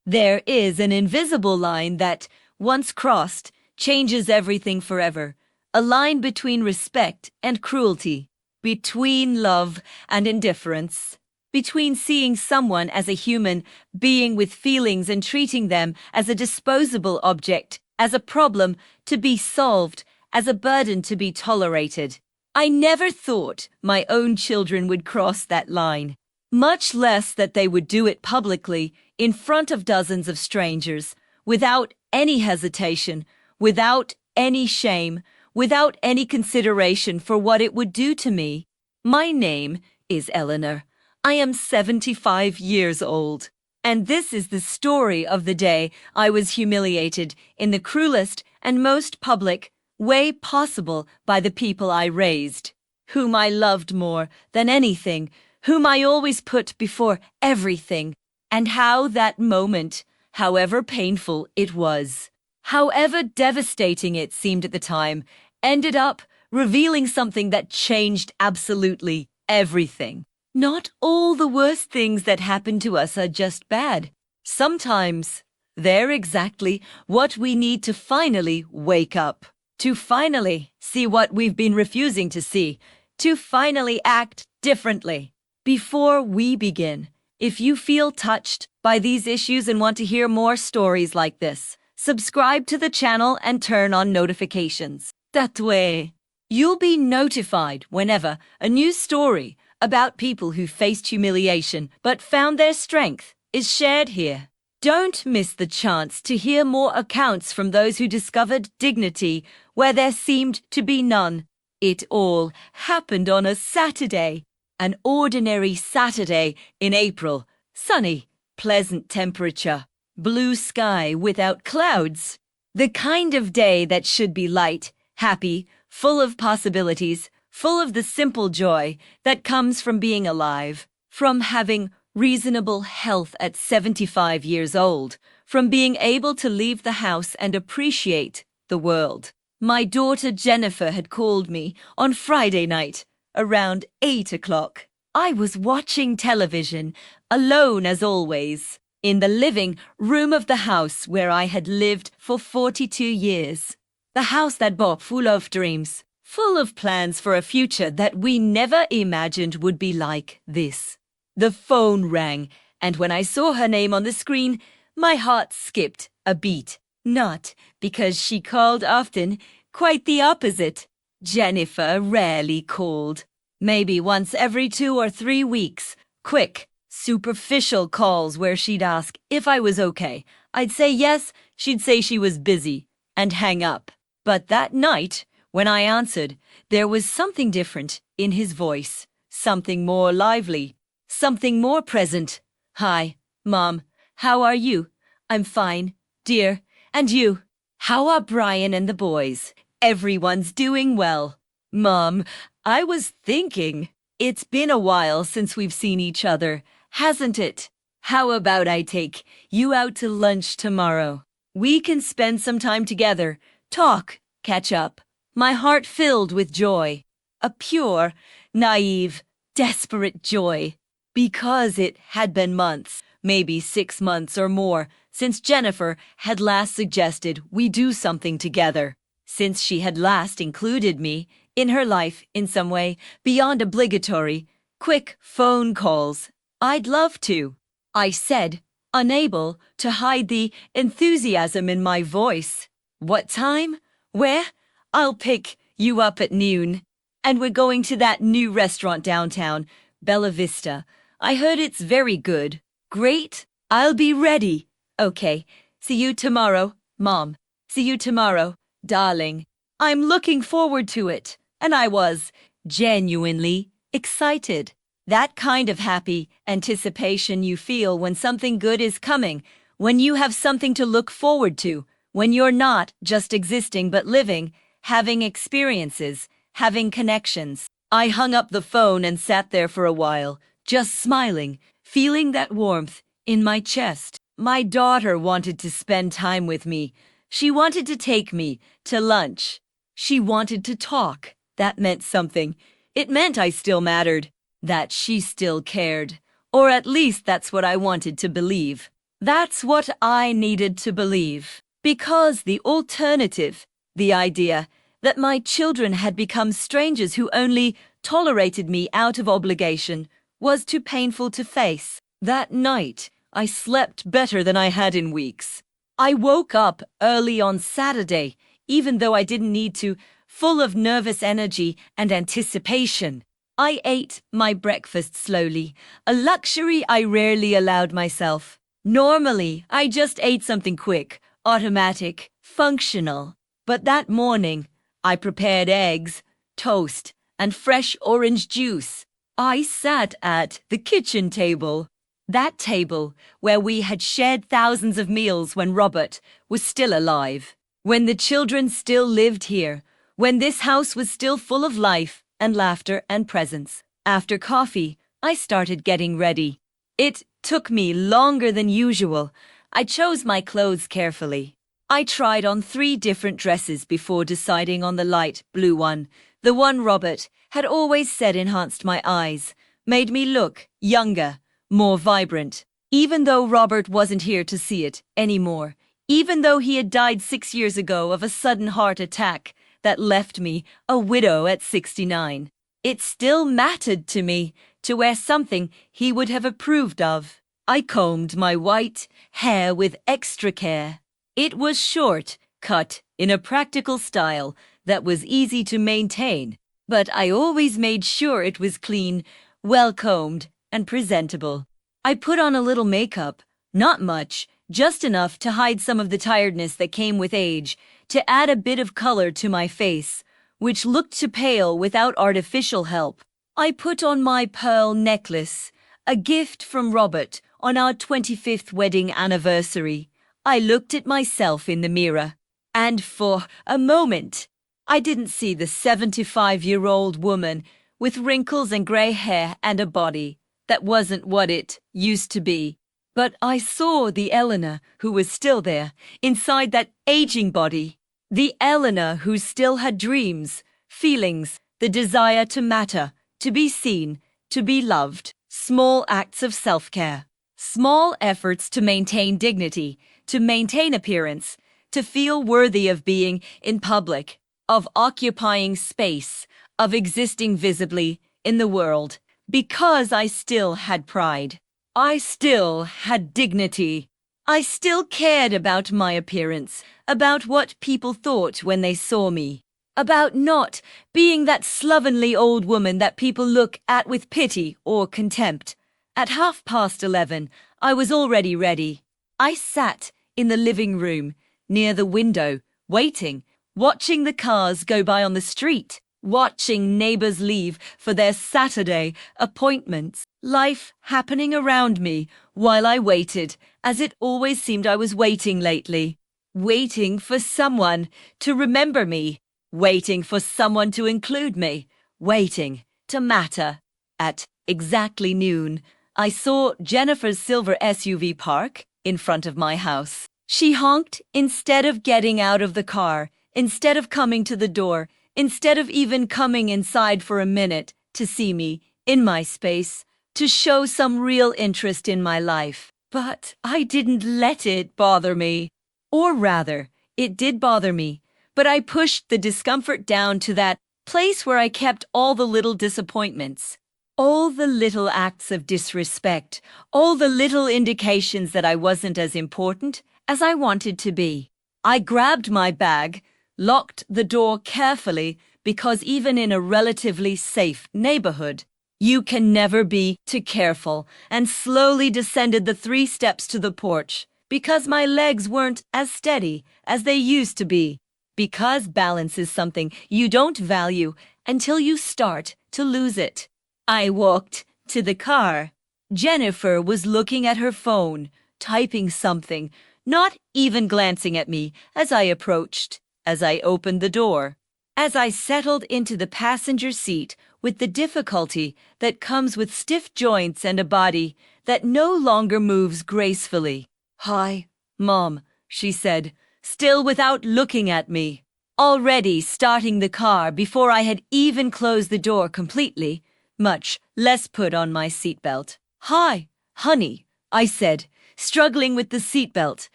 There is an invisible line that, once crossed, changes everything forever. A line between respect and cruelty, between love and indifference, between seeing someone as a human being with feelings and treating them as a disposable object, as a problem to be solved, as a burden to be tolerated. I never thought my own children would cross that line, much less that they would do it publicly in front of dozens of strangers, without any hesitation, without any shame, without any consideration for what it would do to me. My name is Eleanor. I am 75 years old. And this is the story of the day I was humiliated in the cruelest and most public way possible by the people I raised, whom I loved more than anything, whom I always put before everything, and how that moment, however painful it was, however devastating it seemed at the time, ended up revealing something that changed absolutely everything. Not all the worst things that happen to us are just bad. Sometimes they're exactly what we need to finally wake up, to finally see what we've been refusing to see, to finally act differently. Before we begin, if you feel touched by these issues and want to hear more stories like this, subscribe to the channel and turn on notifications. That way, you'll be notified whenever a new story about people who faced humiliation but found their strength is shared here. Don't miss the chance to hear more accounts from those who discovered dignity where there seemed to be none. It all happened on a Saturday. An ordinary Saturday in April. Sunny, pleasant temperature, blue sky without clouds. The kind of day that should be light, happy, full of possibilities, full of the simple joy that comes from being alive, from having reasonable health at 75 years old, from being able to leave the house and appreciate the world. My daughter Jennifer had called me on Friday night, around 8 o'clock. I was watching television, alone as always, in the living room of the house where I had lived for 42 years. The house that bore full of dreams, full of plans for a future that we never imagined would be like this. The phone rang, and when I saw her name on the screen, my heart skipped a beat. Not because she called often, quite the opposite. Jennifer rarely called. Maybe once every 2 or 3 weeks. Quick, superficial calls where she'd ask if I was okay. I'd say yes, she'd say she was busy, and hang up. But that night, when I answered, there was something different in his voice. Something more lively. Something more present. Hi, Mom. How are you? I'm fine, dear. And you? How are Brian and the boys? Everyone's doing well. Mom, I was thinking, it's been a while since we've seen each other, hasn't it? How about I take you out to lunch tomorrow? We can spend some time together, talk, catch up. My heart filled with joy. A pure, naive, desperate joy. Because it had been months, maybe 6 months or more, since Jennifer had last suggested we do something together. Since she had last included me in her life in some way beyond obligatory, quick phone calls. I'd love to, I said, unable to hide the enthusiasm in my voice. What time? Where? I'll pick you up at noon. And we're going to that new restaurant downtown, Bella Vista. I heard it's very good. Great. I'll be ready. Okay. See you tomorrow, Mom. See you tomorrow, darling. I'm looking forward to it. And I was genuinely excited. That kind of happy anticipation you feel when something good is coming, when you have something to look forward to, when you're not just existing but living, having experiences, having connections. I hung up the phone and sat there for a while, just smiling, feeling that warmth in my chest. My daughter wanted to spend time with me. She wanted to take me to lunch. She wanted to talk. That meant something. It meant I still mattered, that she still cared. Or at least that's what I wanted to believe. That's what I needed to believe. Because the alternative, the idea that my children had become strangers who only tolerated me out of obligation, was too painful to face. That night, I slept better than I had in weeks. I woke up early on Saturday, even though I didn't need to, full of nervous energy and anticipation. I ate my breakfast slowly, a luxury I rarely allowed myself. Normally, I just ate something quick, automatic, functional. But that morning, I prepared eggs, toast, and fresh orange juice. I sat at the kitchen table. That table where we had shared thousands of meals when Robert was still alive. When the children still lived here. When this house was still full of life and laughter and presence. After coffee, I started getting ready. It took me longer than usual. I chose my clothes carefully. I tried on 3 different dresses before deciding on the light blue one, the one Robert had always said enhanced my eyes, made me look younger, more vibrant. Even though Robert wasn't here to see it anymore, even though he had died 6 years ago of a sudden heart attack that left me a widow at 69, it still mattered to me to wear something he would have approved of. I combed my white hair with extra care. It was short, cut in a practical style that was easy to maintain, but I always made sure it was clean, well-combed, and presentable. I put on a little makeup, not much, just enough to hide some of the tiredness that came with age, to add a bit of color to my face, which looked too pale without artificial help. I put on my pearl necklace, a gift from Robert on our 25th wedding anniversary. I looked at myself in the mirror, and for a moment, I didn't see the 75-year-old woman with wrinkles and gray hair and a body that wasn't what it used to be. But I saw the Eleanor who was still there, inside that aging body. The Eleanor who still had dreams, feelings, the desire to matter, to be seen, to be loved. Small acts of self-care. Small efforts to maintain dignity, to maintain appearance, to feel worthy of being in public, of occupying space, of existing visibly in the world. Because I still had pride. I still had dignity. I still cared about my appearance, about what people thought when they saw me, about not being that slovenly old woman that people look at with pity or contempt. At 11:30, I was already ready. I sat in the living room, near the window, waiting, watching the cars go by on the street, watching neighbors leave for their Saturday appointments, life happening around me while I waited, as it always seemed I was waiting lately. Waiting for someone to remember me, waiting for someone to include me, waiting to matter. At exactly noon, I saw Jennifer's silver SUV park in front of my house. She honked instead of getting out of the car, instead of coming to the door, instead of even coming inside for a minute to see me in my space, to show some real interest in my life. But I didn't let it bother me. Or rather, it did bother me, but I pushed the discomfort down to that place where I kept all the little disappointments. All the little acts of disrespect, all the little indications that I wasn't as important as I wanted to be. I grabbed my bag, locked the door carefully, because even in a relatively safe neighborhood, you can never be too careful, and slowly descended the 3 steps to the porch, because my legs weren't as steady as they used to be, because balance is something you don't value until you start to lose it. I walked to the car. Jennifer was looking at her phone, typing something, not even glancing at me as I approached, as I opened the door, as I settled into the passenger seat with the difficulty that comes with stiff joints and a body that no longer moves gracefully. "Hi, Mom," she said, still without looking at me. Already starting the car before I had even closed the door completely, much less put on my seatbelt. "Hi, honey," I said, struggling with the seatbelt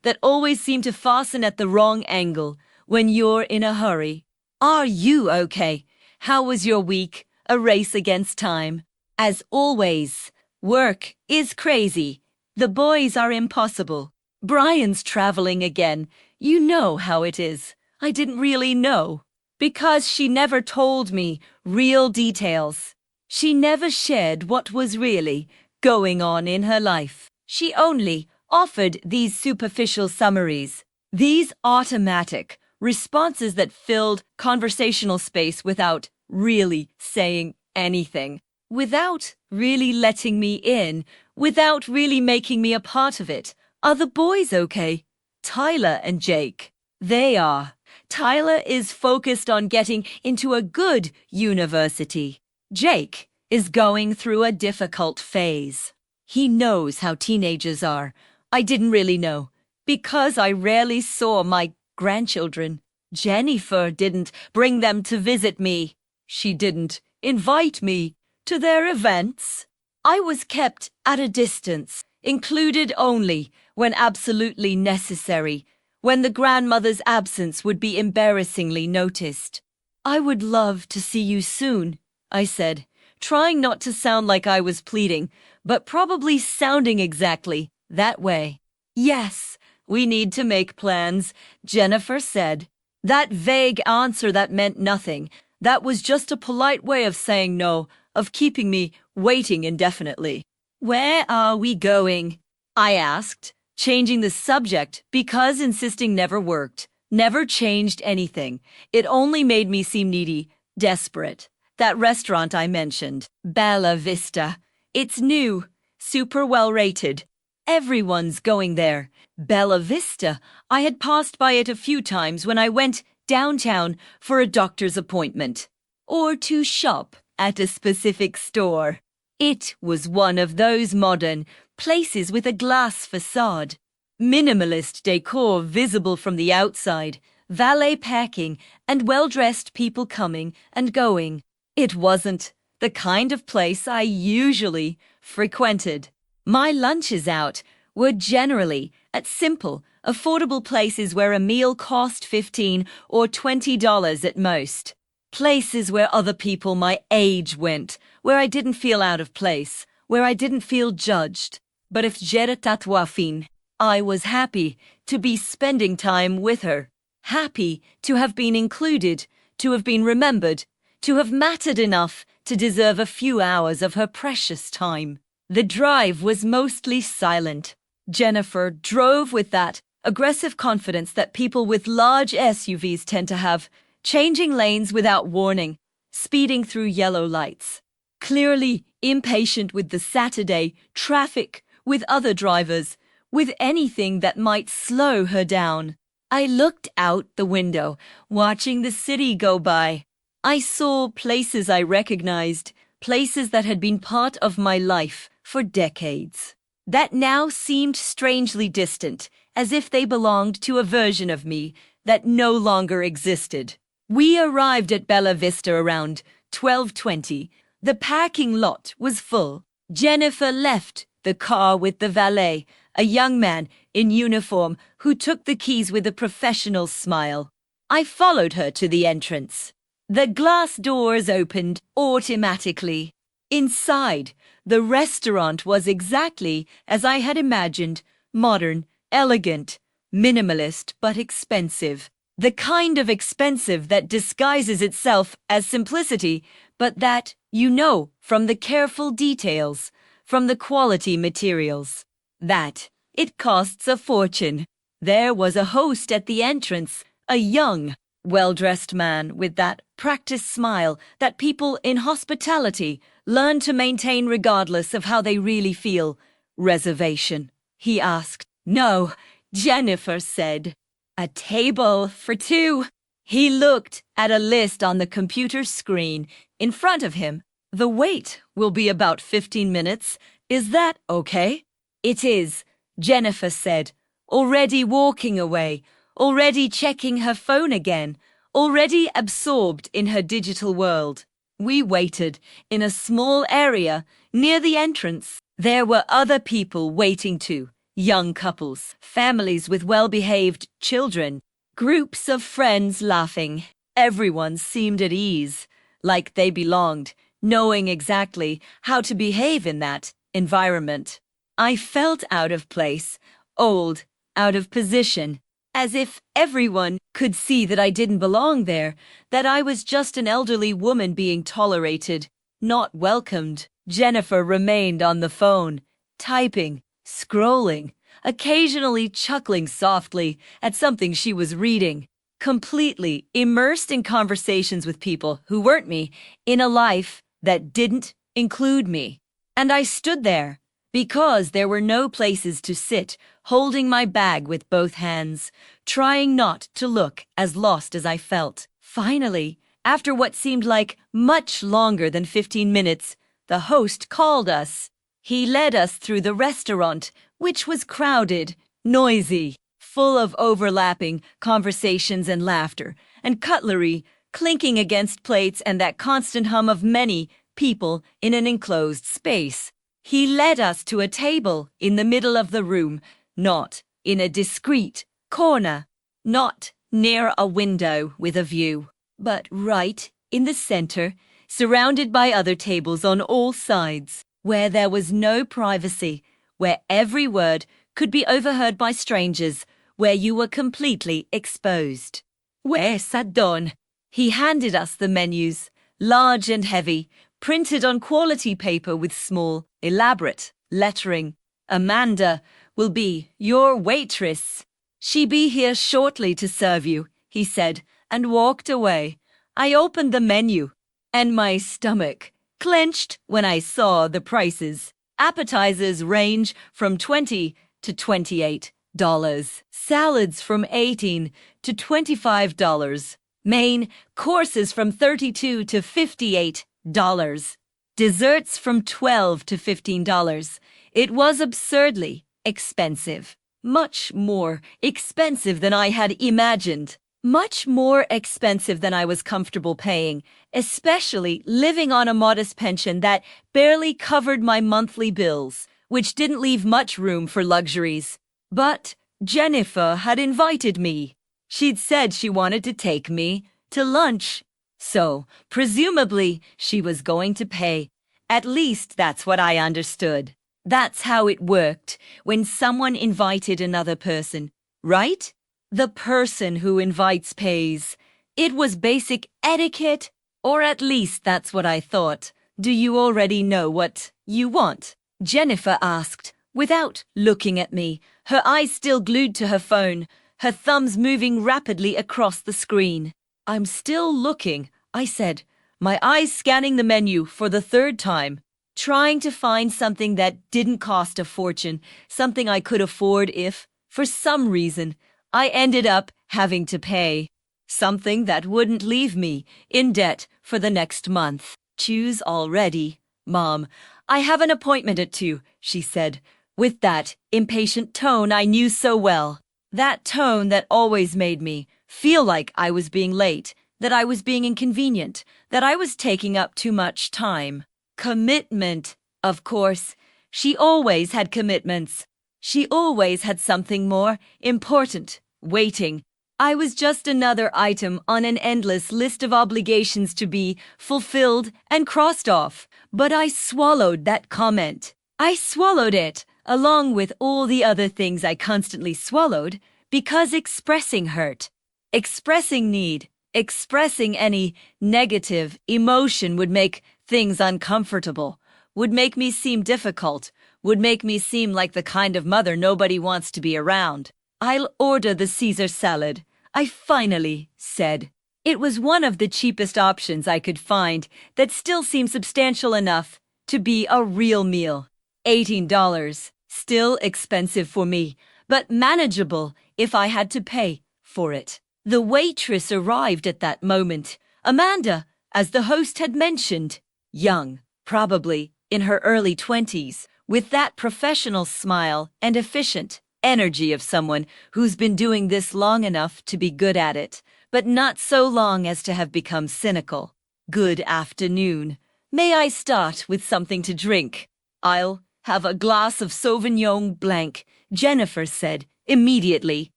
that always seemed to fasten at the wrong angle when you're in a hurry. Are you okay? How was your week? A race against time. As always, work is crazy. The boys are impossible. Brian's traveling again. You know how it is. I didn't really know. Because she never told me real details. She never shared what was really going on in her life. She only offered these superficial summaries, these automatic responses that filled conversational space without really saying anything, without really letting me in, without really making me a part of it. Are the boys okay? Tyler and Jake. They are. Tyler is focused on getting into a good university. Jake is going through a difficult phase. He knows how teenagers are. I didn't really know, because I rarely saw my grandchildren. Jennifer didn't bring them to visit me. She didn't invite me to their events. I was kept at a distance, included only when absolutely necessary, when the grandmother's absence would be embarrassingly noticed. I would love to see you soon, I said, trying not to sound like I was pleading, but probably sounding exactly that way. Yes, we need to make plans, Jennifer said. That vague answer that meant nothing. That was just a polite way of saying no, of keeping me waiting indefinitely. Where are we going? I asked, changing the subject because insisting never worked, never changed anything. It only made me seem needy, desperate. That restaurant I mentioned, Bella Vista. It's new, super well rated. Everyone's going there. Bella Vista. I had passed by it a few times when I went downtown for a doctor's appointment, or to shop at a specific store. It was one of those modern places with a glass facade, minimalist decor visible from the outside, valet parking, and well-dressed people coming and going. It wasn't the kind of place I usually frequented. My lunches out were generally at simple, affordable places where a meal cost $15 or $20 at most. Places where other people my age went, where I didn't feel out of place, where I didn't feel judged. But if j'étais tatouafine, I was happy to be spending time with her. Happy to have been included, to have been remembered, to have mattered enough to deserve a few hours of her precious time. The drive was mostly silent. Jennifer drove with that aggressive confidence that people with large SUVs tend to have, changing lanes without warning, speeding through yellow lights. Clearly impatient with the Saturday traffic, with other drivers, with anything that might slow her down. I looked out the window, watching the city go by. I saw places I recognized, places that had been part of my life for decades, that now seemed strangely distant, as if they belonged to a version of me that no longer existed. We arrived at Bella Vista around 12:20. The parking lot was full. Jennifer left the car with the valet, a young man in uniform who took the keys with a professional smile. I followed her to the entrance. The glass doors opened automatically. Inside, the restaurant was exactly as I had imagined, modern, elegant, minimalist, but expensive. The kind of expensive that disguises itself as simplicity, but that, you know, from the careful details, from the quality materials, that it costs a fortune. There was a host at the entrance, a young, well-dressed man with that practiced smile that people in hospitality learn to maintain regardless of how they really feel. Reservation, he asked. No, Jennifer said. A table for two. He looked at a list on the computer screen in front of him. The wait will be about 15 minutes. Is that okay? It is, Jennifer said, already walking away, already checking her phone again, already absorbed in her digital world. We waited in a small area near the entrance. There were other people waiting too, young couples, families with well-behaved children, groups of friends laughing. Everyone seemed at ease, like they belonged, knowing exactly how to behave in that environment. I felt out of place, old, out of position, as if everyone could see that I didn't belong there, that I was just an elderly woman being tolerated, not welcomed. Jennifer remained on the phone, typing, scrolling, occasionally chuckling softly at something she was reading, completely immersed in conversations with people who weren't me, in a life that didn't include me. And I stood there, because there were no places to sit, holding my bag with both hands, trying not to look as lost as I felt. Finally, after what seemed like much longer than 15 minutes, the host called us. He led us through the restaurant, which was crowded, noisy, full of overlapping conversations and laughter, and cutlery clinking against plates and that constant hum of many people in an enclosed space. He led us to a table in the middle of the room, not in a discreet corner, not near a window with a view, but right in the center, surrounded by other tables on all sides, where there was no privacy, where every word could be overheard by strangers, where you were completely exposed. Where Sadon? He handed us the menus, large and heavy, printed on quality paper with small, elaborate lettering. Amanda will be your waitress. She be here shortly to serve you, he said, and walked away. I opened the menu, and my stomach clenched when I saw the prices. Appetizers range from $20 to $28. Salads from $18 to $25. Main courses from $32 to $58. Desserts from $12 to $15. It was absurdly expensive. Much more expensive than I had imagined. Much more expensive than I was comfortable paying, especially living on a modest pension that barely covered my monthly bills, which didn't leave much room for luxuries. But Jennifer had invited me. She'd said she wanted to take me to lunch. So, presumably, she was going to pay. At least that's what I understood. That's how it worked when someone invited another person, right? The person who invites pays. It was basic etiquette, or at least that's what I thought. Do you already know what you want? Jennifer asked, without looking at me, her eyes still glued to her phone, her thumbs moving rapidly across the screen. I'm still looking, I said, my eyes scanning the menu for the third time, trying to find something that didn't cost a fortune, something I could afford if, for some reason, I ended up having to pay. Something that wouldn't leave me in debt for the next month. Choose already, Mom. I have an appointment at 2, she said, with that impatient tone I knew so well. That tone that always made me feel like I was being late, that I was being inconvenient, that I was taking up too much time. Commitment, of course. She always had commitments. She always had something more important waiting. I was just another item on an endless list of obligations to be fulfilled and crossed off. But I swallowed that comment. I swallowed it, along with all the other things I constantly swallowed, because expressing hurt, expressing need, expressing any negative emotion would make things uncomfortable, would make me seem difficult, would make me seem like the kind of mother nobody wants to be around. I'll order the Caesar salad, I finally said. It was one of the cheapest options I could find that still seemed substantial enough to be a real meal. $18. Still expensive for me, but manageable if I had to pay for it. The waitress arrived at that moment. Amanda, as the host had mentioned. Young, probably in her early 20s, with that professional smile and efficient energy of someone who's been doing this long enough to be good at it, but not so long as to have become cynical. Good afternoon. May I start with something to drink? I'll have a glass of Sauvignon Blanc, Jennifer said, immediately,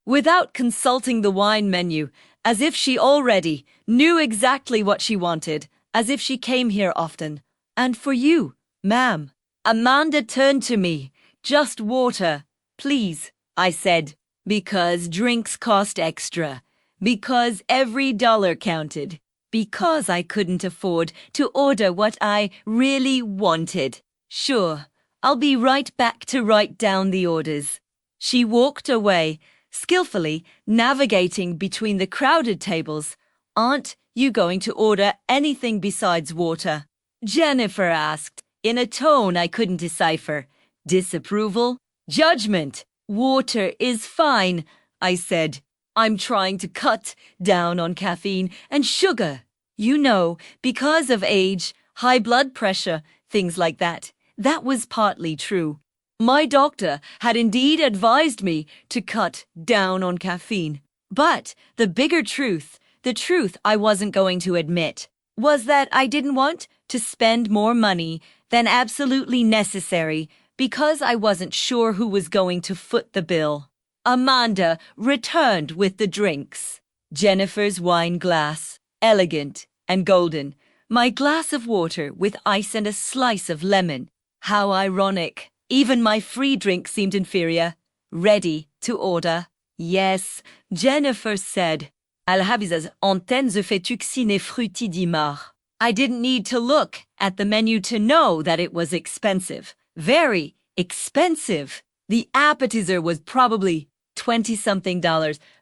without consulting the wine menu, as if she already knew exactly what she wanted, as if she came here often. And for you, ma'am. Amanda turned to me. Just water, please, I said, because drinks cost extra, because every dollar counted, because I couldn't afford to order what I really wanted. Sure, I'll be right back to write down the orders. She walked away, skillfully navigating between the crowded tables. Aren't you going to order anything besides water? Jennifer asked, in a tone I couldn't decipher. Disapproval? Judgment? Water is fine, I said. I'm trying to cut down on caffeine and sugar. You know, because of age, high blood pressure, things like that. That was partly true. My doctor had indeed advised me to cut down on caffeine. But the bigger truth, the truth I wasn't going to admit, was that I didn't want to spend more money than absolutely necessary because I wasn't sure who was going to foot the bill. Amanda returned with the drinks. Jennifer's wine glass, elegant and golden. My glass of water with ice and a slice of lemon. How ironic. Even my free drink seemed inferior. Ready to order. Yes, Jennifer said. Alhabizas antenne ze fetuxine frutti di mar. I didn't need to look at the menu to know that it was expensive. Very expensive. The appetizer was probably $20-something.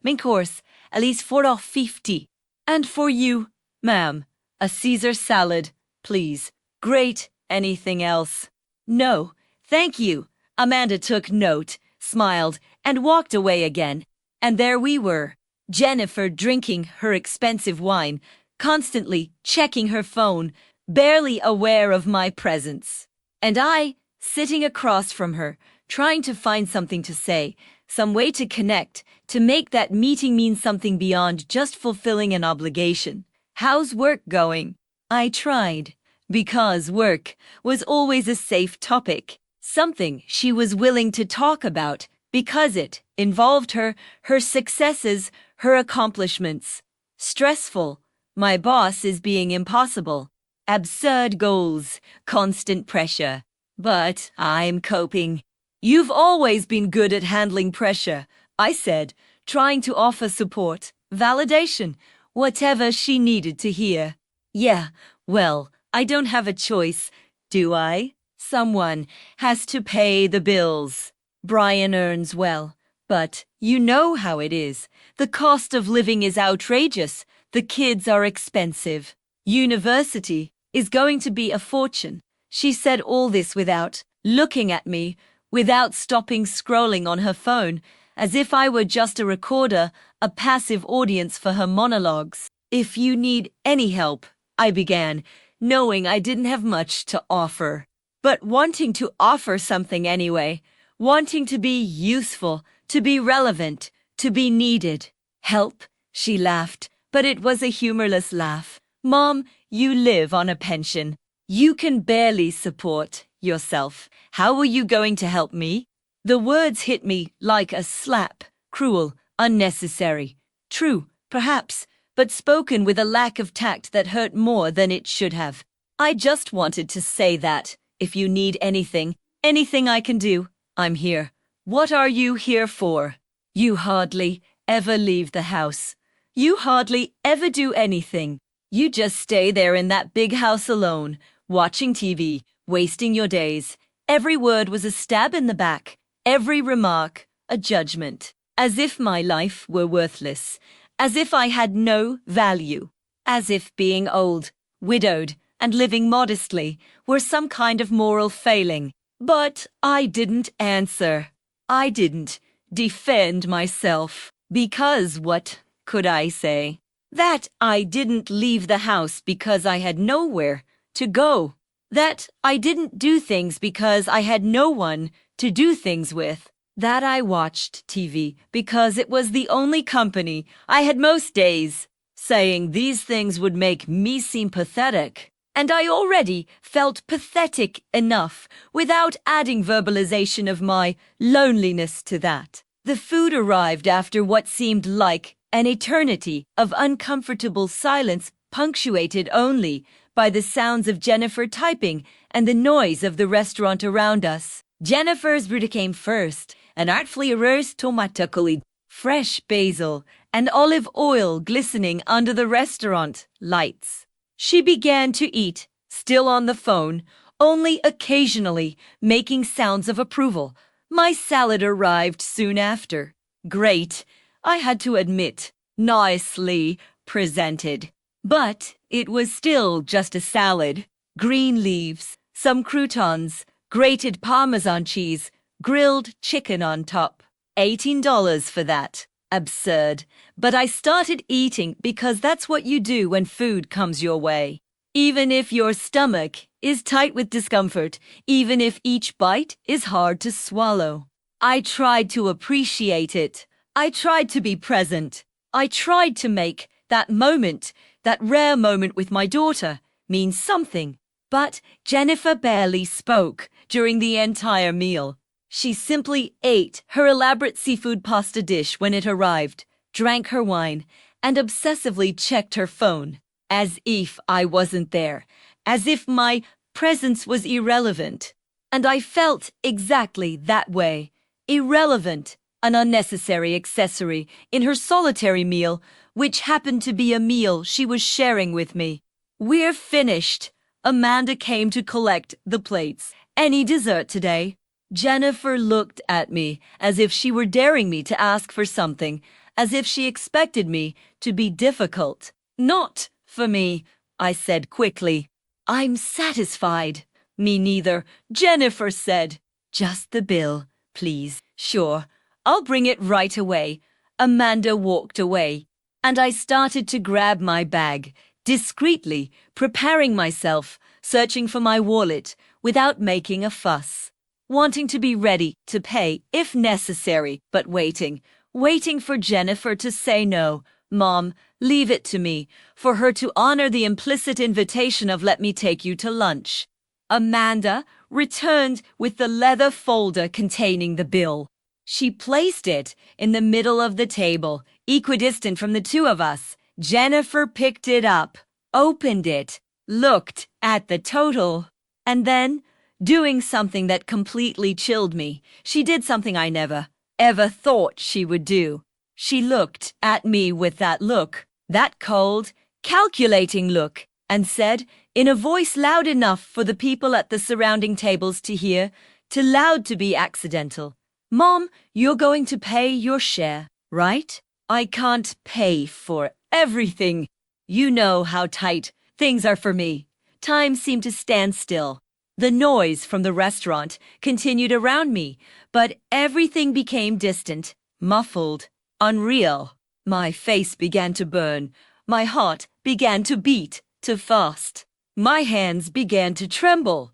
Main course, at least $4.50. And for you, ma'am, a Caesar salad, please. Great, anything else? No, thank you. Amanda took note, smiled, and walked away again. And there we were, Jennifer drinking her expensive wine, constantly checking her phone, barely aware of my presence. And I, sitting across from her, trying to find something to say, some way to connect, to make that meeting mean something beyond just fulfilling an obligation. How's work going? I tried, because work was always a safe topic, something she was willing to talk about, because it involved her successes, her accomplishments. Stressful. My boss is being impossible. Absurd goals, constant pressure. But I'm coping. You've always been good at handling pressure, I said, trying to offer support, validation, whatever she needed to hear. Yeah, well, I don't have a choice, do I? Someone has to pay the bills. Brian earns well, but you know how it is. The cost of living is outrageous. The kids are expensive. University is going to be a fortune. She said all this without looking at me, without stopping scrolling on her phone, as if I were just a recorder, a passive audience for her monologues. If you need any help, I began, knowing I didn't have much to offer, but wanting to offer something anyway, wanting to be useful, to be relevant, to be needed. Help? She laughed, but it was a humorless laugh. Mom, you live on a pension. You can barely support yourself. How are you going to help me? The words hit me like a slap. Cruel, unnecessary. True, perhaps, but spoken with a lack of tact that hurt more than it should have. I just wanted to say that, if you need anything I can do, I'm here. What are you here for? You hardly ever leave the house. You hardly ever do anything. You just stay there in that big house alone, watching TV, wasting your days. Every word was a stab in the back, every remark a judgment, as if my life were worthless, as if I had no value, as if being old, widowed, and living modestly were some kind of moral failing. But I didn't answer. I didn't defend myself, because what could I say? That I didn't leave the house because I had nowhere to go. That I didn't do things because I had no one to do things with. That I watched TV because it was the only company I had most days. Saying these things would make me seem pathetic. and I already felt pathetic enough without adding verbalization of my loneliness to that. The food arrived after what seemed like an eternity of uncomfortable silence, punctuated only by the sounds of Jennifer typing and the noise of the restaurant around us. Jennifer's brew came first, an artfully rehearsed tomato, fresh basil, and olive oil glistening under the restaurant lights. She began to eat, still on the phone, only occasionally making sounds of approval. My salad arrived soon after. Great, I had to admit, nicely presented. But it was still just a salad. Green leaves, some croutons, grated Parmesan cheese, grilled chicken on top. $18 for that. Absurd. But I started eating because that's what you do when food comes your way. Even if your stomach is tight with discomfort, even if each bite is hard to swallow. I tried to appreciate it. I tried to be present. I tried to make that moment, that rare moment with my daughter, mean something. But Jennifer barely spoke during the entire meal. She simply ate her elaborate seafood pasta dish when it arrived, drank her wine, and obsessively checked her phone, as if I wasn't there, as if my presence was irrelevant. And I felt exactly that way, irrelevant, an unnecessary accessory in her solitary meal, which happened to be a meal she was sharing with me. We're finished. Amanda came to collect the plates. Any dessert today? Jennifer looked at me as if she were daring me to ask for something, as if she expected me to be difficult. Not for me, I said quickly. I'm satisfied. Me neither, Jennifer said. Just the bill, please. Sure, I'll bring it right away. Amanda walked away, and I started to grab my bag, discreetly preparing myself, searching for my wallet without making a fuss. Wanting to be ready to pay if necessary, but waiting for Jennifer to say no. Mom, leave it to me, for her to honor the implicit invitation of let me take you to lunch. Amanda returned with the leather folder containing the bill. She placed it in the middle of the table, equidistant from the two of us. Jennifer picked it up, opened it, looked at the total, and then, doing something that completely chilled me, she did something I never, ever thought she would do. She looked at me with that look, that cold, calculating look, and said, in a voice loud enough for the people at the surrounding tables to hear, too loud to be accidental, Mom, you're going to pay your share, right? I can't pay for everything. You know how tight things are for me. Time seemed to stand still. The noise from the restaurant continued around me, but everything became distant, muffled, unreal. My face began to burn. My heart began to beat too fast. My hands began to tremble.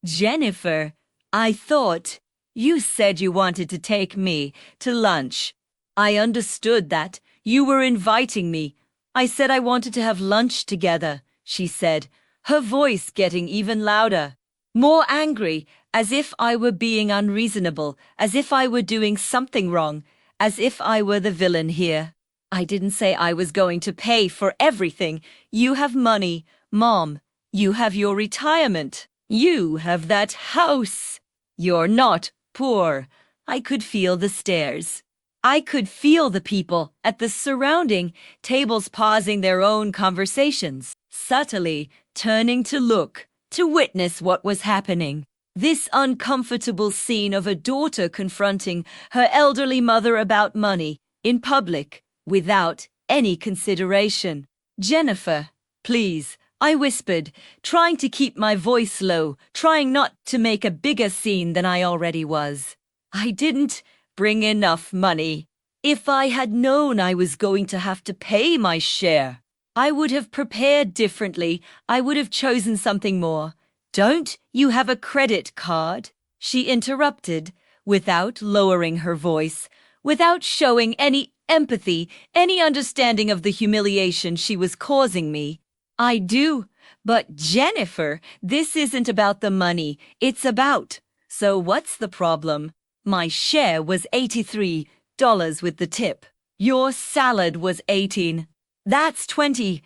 Jennifer, I thought you said you wanted to take me to lunch. I understood that you were inviting me. I said I wanted to have lunch together, she said, her voice getting even louder, more angry, as if I were being unreasonable, as if I were doing something wrong, as if I were the villain here. I didn't say I was going to pay for everything. You have money, Mom. You have your retirement. You have that house. You're not poor. I could feel the stares. I could feel the people at the surrounding tables pausing their own conversations, subtly turning to look, to witness what was happening. This uncomfortable scene of a daughter confronting her elderly mother about money in public without any consideration. Jennifer, please, I whispered, trying to keep my voice low, trying not to make a bigger scene than I already was. I didn't bring enough money. If I had known I was going to have to pay my share, I would have prepared differently. I would have chosen something more. Don't you have a credit card? She interrupted, without lowering her voice, without showing any empathy, any understanding of the humiliation she was causing me. I do. But Jennifer, this isn't about the money. It's about... So what's the problem? My share was $83 with the tip. Your salad was $18. That's $20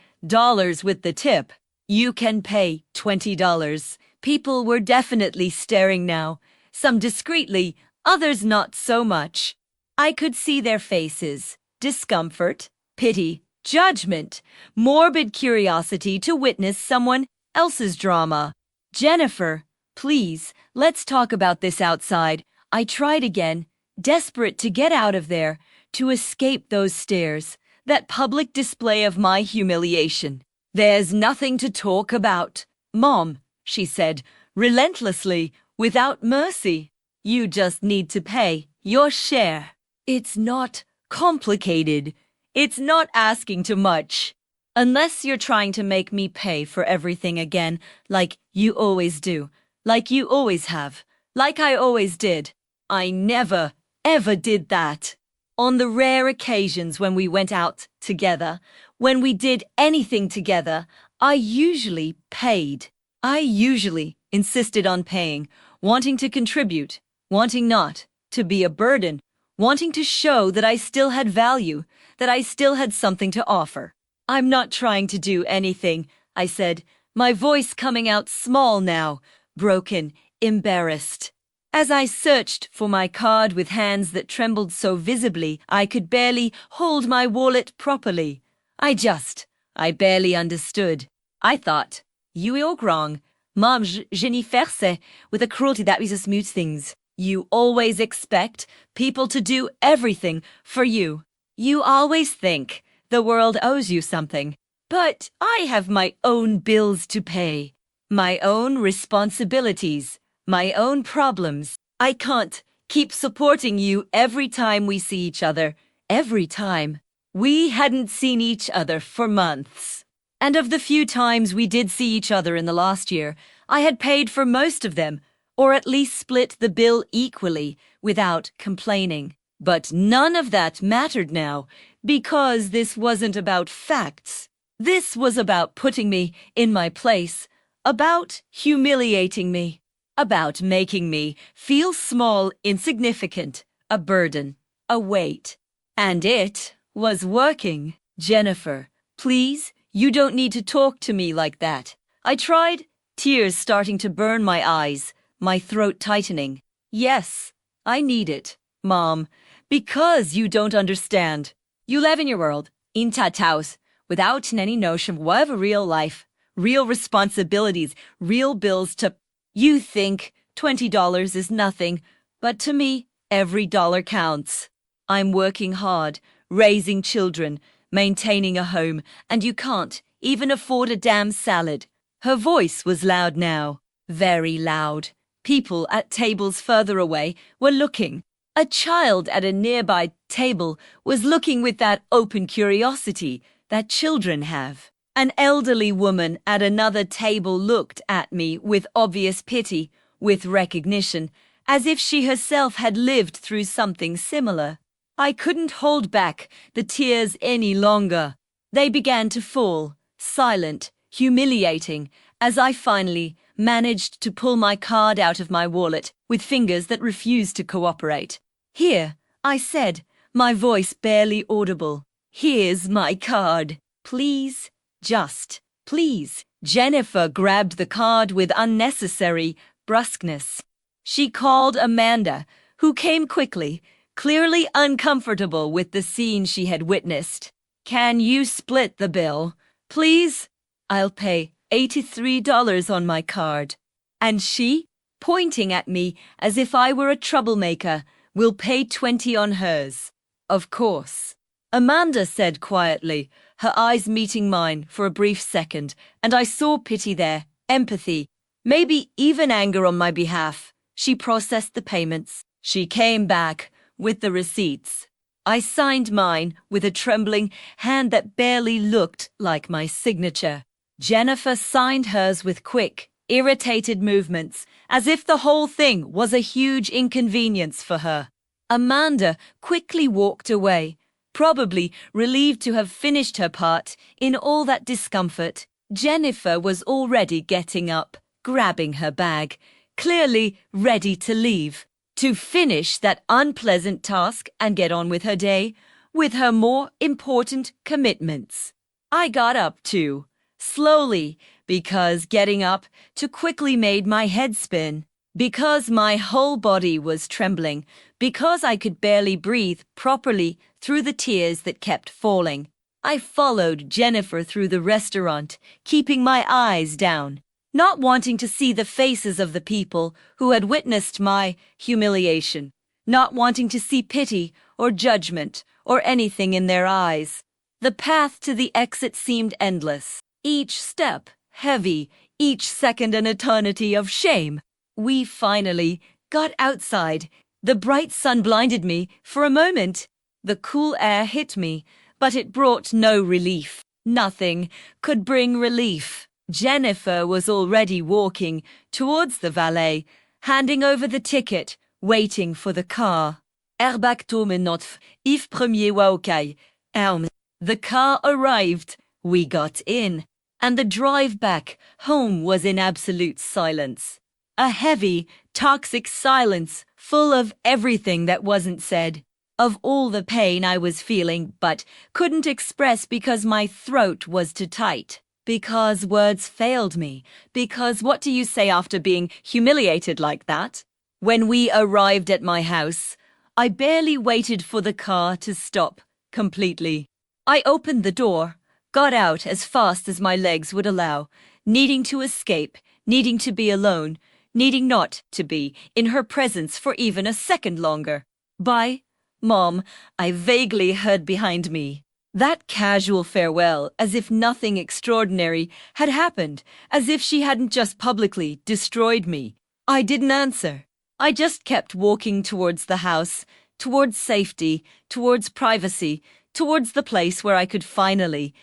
with the tip. You can pay $20. People were definitely staring now. Some discreetly, others not so much. I could see their faces. Discomfort, pity, judgment, morbid curiosity to witness someone else's drama. Jennifer, please, let's talk about this outside. I tried again, desperate to get out of there, to escape those stares, that public display of my humiliation. There's nothing to talk about, Mom, she said, relentlessly, without mercy. You just need to pay your share. It's not complicated. It's not asking too much. Unless you're trying to make me pay for everything again, like you always do, like you always have, like I always did. I never, ever did that. On the rare occasions when we went out together, when we did anything together, I usually paid. I usually insisted on paying, wanting to contribute, wanting not to be a burden, wanting to show that I still had value, that I still had something to offer. I'm not trying to do anything, I said, my voice coming out small now, broken, embarrassed. As I searched for my card with hands that trembled so visibly I could barely hold my wallet properly. I barely understood. I thought, you're wrong. Mom, je n'y faire with a cruelty that was smooth things. You always expect people to do everything for you. You always think the world owes you something. But I have my own bills to pay, my own responsibilities, my own problems. I can't keep supporting you every time we see each other, every time. We hadn't seen each other for months. And of the few times we did see each other in the last year, I had paid for most of them, or at least split the bill equally without complaining. But none of that mattered now, because this wasn't about facts. This was about putting me in my place, about humiliating me, about making me feel small, insignificant, a burden, a weight. And it was working. Jennifer, please, you don't need to talk to me like that. I tried, tears starting to burn my eyes, my throat tightening. Yes, I need it, Mom, because you don't understand. You live in your world, in that house, without any notion of whatever real life, real responsibilities, real bills to... You think $20 is nothing, but to me, every dollar counts. I'm working hard, raising children, maintaining a home, and you can't even afford a damn salad. Her voice was loud now, very loud. People at tables further away were looking. A child at a nearby table was looking with that open curiosity that children have. An elderly woman at another table looked at me with obvious pity, with recognition, as if she herself had lived through something similar. I couldn't hold back the tears any longer. They began to fall, silent, humiliating, as I finally managed to pull my card out of my wallet with fingers that refused to cooperate. Here, I said, my voice barely audible. Here's my card. Please, just, please. Jennifer grabbed the card with unnecessary brusqueness. She called Amanda, who came quickly, clearly uncomfortable with the scene she had witnessed. Can you split the bill, please? I'll pay $83 on my card. And she, pointing at me as if I were a troublemaker, will pay $20 on hers. Of course. Amanda said quietly, her eyes meeting mine for a brief second, and I saw pity there, empathy, maybe even anger on my behalf. She processed the payments. She came back with the receipts. I signed mine with a trembling hand that barely looked like my signature. Jennifer signed hers with quick, irritated movements, as if the whole thing was a huge inconvenience for her. Amanda quickly walked away, probably relieved to have finished her part in all that discomfort. Jennifer was already getting up, grabbing her bag, clearly ready to leave, to finish that unpleasant task and get on with her day, with her more important commitments. I got up too, slowly, because getting up too quickly made my head spin, because my whole body was trembling, because I could barely breathe properly through the tears that kept falling. I followed Jennifer through the restaurant, keeping my eyes down, not wanting to see the faces of the people who had witnessed my humiliation, not wanting to see pity or judgment or anything in their eyes. The path to the exit seemed endless, each step heavy, each second an eternity of shame. We finally got outside. The bright sun blinded me for a moment. The cool air hit me, but it brought no relief. Nothing could bring relief. Jennifer was already walking towards the valet, handing over the ticket, waiting for the car. Erbachtomenotf, if premier waokai. The car arrived. We got in, and the drive back home was in absolute silence. A heavy, toxic silence, full of everything that wasn't said, of all the pain I was feeling but couldn't express because my throat was too tight, because words failed me, because what do you say after being humiliated like that? When we arrived at my house, I barely waited for the car to stop completely. I opened the door, got out as fast as my legs would allow, needing to escape, needing to be alone, needing not to be in her presence for even a second longer. Bye, Mom, I vaguely heard behind me. That casual farewell, as if nothing extraordinary had happened, as if she hadn't just publicly destroyed me. I didn't answer. I just kept walking towards the house, towards safety, towards privacy, towards the place where I could finally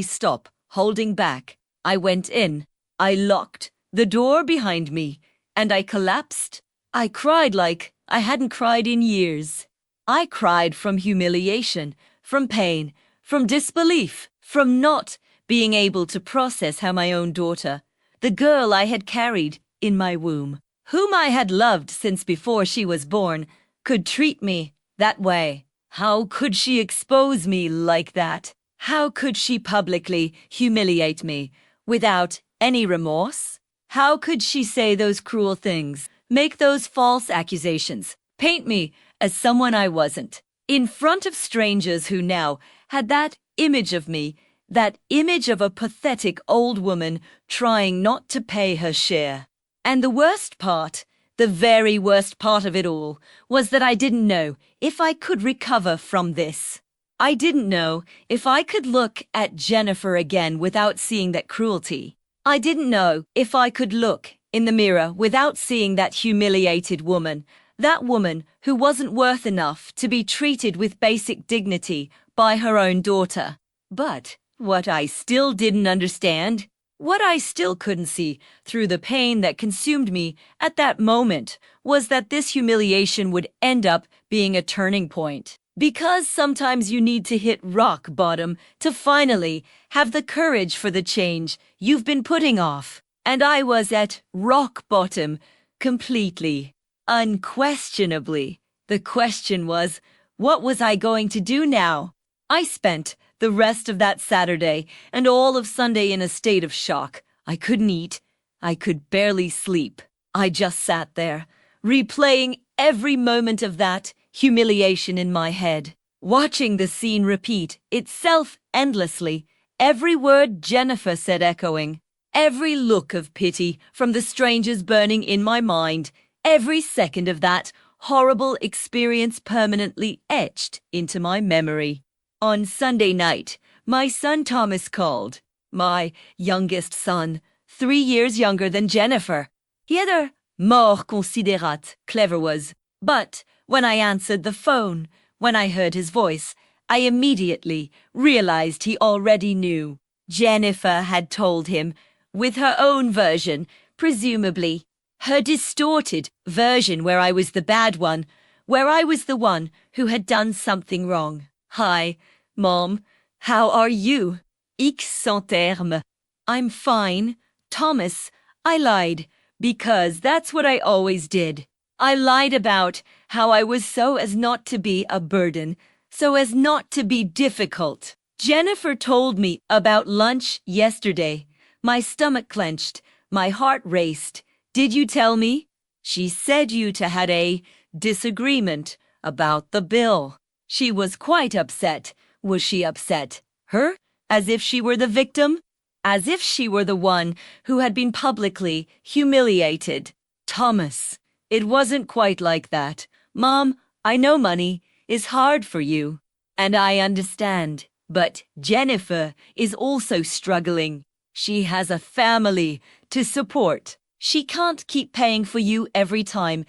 stop holding back. I went in. I locked the door behind me, and I collapsed. I cried like I hadn't cried in years. I cried from humiliation, from pain, from disbelief, from not being able to process how my own daughter, the girl I had carried in my womb, whom I had loved since before she was born, could treat me that way. How could she expose me like that? How could she publicly humiliate me without any remorse? How could she say those cruel things, make those false accusations, paint me as someone I wasn't, in front of strangers who now had that image of me, that image of a pathetic old woman trying not to pay her share? And the worst part, the very worst part of it all, was that I didn't know if I could recover from this. I didn't know if I could look at Jennifer again without seeing that cruelty. I didn't know if I could look in the mirror without seeing that humiliated woman, that woman who wasn't worth enough to be treated with basic dignity by her own daughter. But what I still didn't understand, what I still couldn't see through the pain that consumed me at that moment, was that this humiliation would end up being a turning point. Because sometimes you need to hit rock bottom to finally have the courage for the change you've been putting off. And I was at rock bottom completely, unquestionably. The question was, what was I going to do now? I spent the rest of that Saturday and all of Sunday in a state of shock. I couldn't eat. I could barely sleep. I just sat there, replaying every moment of that humiliation in my head, watching the scene repeat itself endlessly, every word Jennifer said echoing, every look of pity from the strangers burning in my mind, every second of that horrible experience permanently etched into my memory. On Sunday night, my son Thomas called, my youngest son, 3 years younger than Jennifer. He had a mort considérate, Clever was, but when I answered the phone, when I heard his voice, I immediately realized he already knew. Jennifer had told him, with her own version, presumably, her distorted version where I was the bad one, where I was the one who had done something wrong. Hi, Mom, how are you? Ich sans terme. I'm fine. Thomas, I lied, because that's what I always did. I lied about how I was so as not to be a burden, so as not to be difficult. Jennifer told me about lunch yesterday. My stomach clenched, my heart raced. Did you tell me? She said you two had a disagreement about the bill. She was quite upset. Was she upset? Her? As if she were the victim? As if she were the one who had been publicly humiliated. Thomas, it wasn't quite like that. Mom, I know money is hard for you, and I understand. But Jennifer is also struggling. She has a family to support. She can't keep paying for you every time.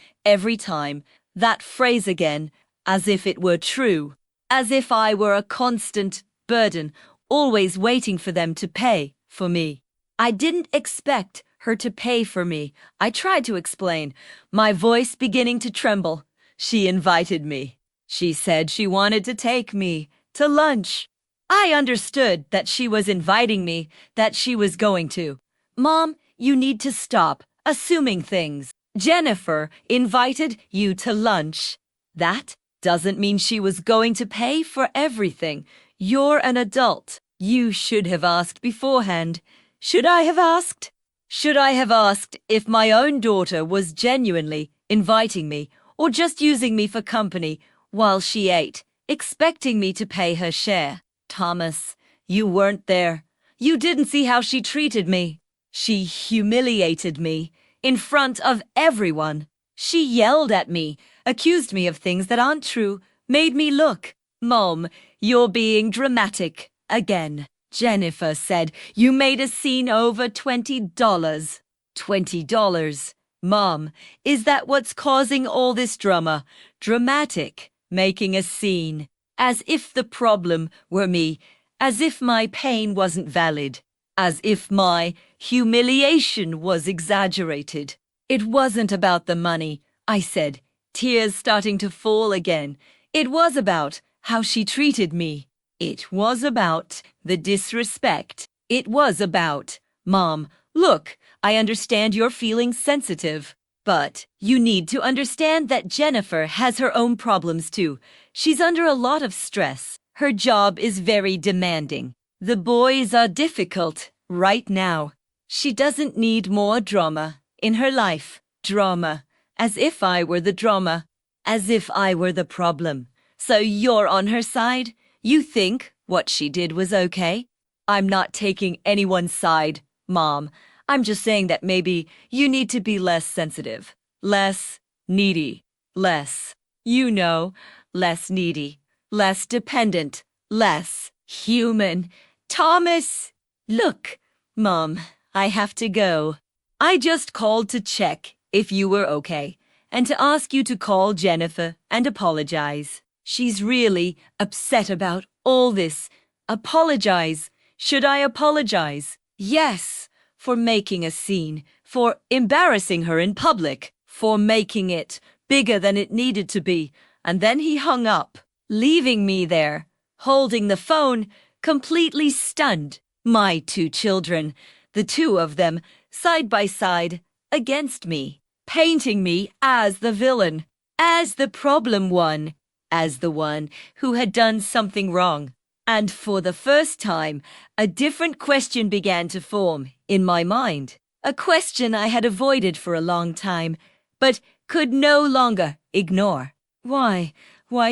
That phrase again, as if it were true. As if I were a constant burden, always waiting for them to pay for me. I didn't expect her to pay for me. I tried to explain, my voice beginning to tremble. She invited me. She said she wanted to take me to lunch. I understood that she was inviting me, that she was going to. Mom, you need to stop assuming things. Jennifer invited you to lunch. That doesn't mean she was going to pay for everything. You're an adult. You should have asked beforehand. Should I have asked? Should I have asked if my own daughter was genuinely inviting me or just using me for company while she ate, expecting me to pay her share? Thomas, you weren't there. You didn't see how she treated me. She humiliated me in front of everyone. She yelled at me, accused me of things that aren't true, made me look. Mom, you're being dramatic again. Jennifer said you made a scene over $20. $20. Mom, is that what's causing all this drama? Dramatic, making a scene. As if the problem were me, as if my pain wasn't valid, as if my humiliation was exaggerated. It wasn't about the money, I said, tears starting to fall again. It was about how she treated me. It was about the disrespect. It was about, Mom, look, I understand you're feeling sensitive. But you need to understand that Jennifer has her own problems too. She's under a lot of stress. Her job is very demanding. The boys are difficult right now. She doesn't need more drama in her life. Drama. As if I were the drama. As if I were the problem. So you're on her side? You think what she did was okay? I'm not taking anyone's side, Mom. I'm just saying that maybe you need to be less sensitive, less needy, less, less needy, less dependent, less human. Thomas! Look, Mom, I have to go. I just called to check if you were okay and to ask you to call Jennifer and apologize. She's really upset about all this. Apologize. Should I apologize? Yes. For making a scene, for embarrassing her in public, for making it bigger than it needed to be. And then he hung up, leaving me there, holding the phone, completely stunned. My two children, the two of them, side by side, against me, painting me as the villain, as the problem one, as the one who had done something wrong. And for the first time, a different question began to form in my mind. A question I had avoided for a long time, but could no longer ignore. Why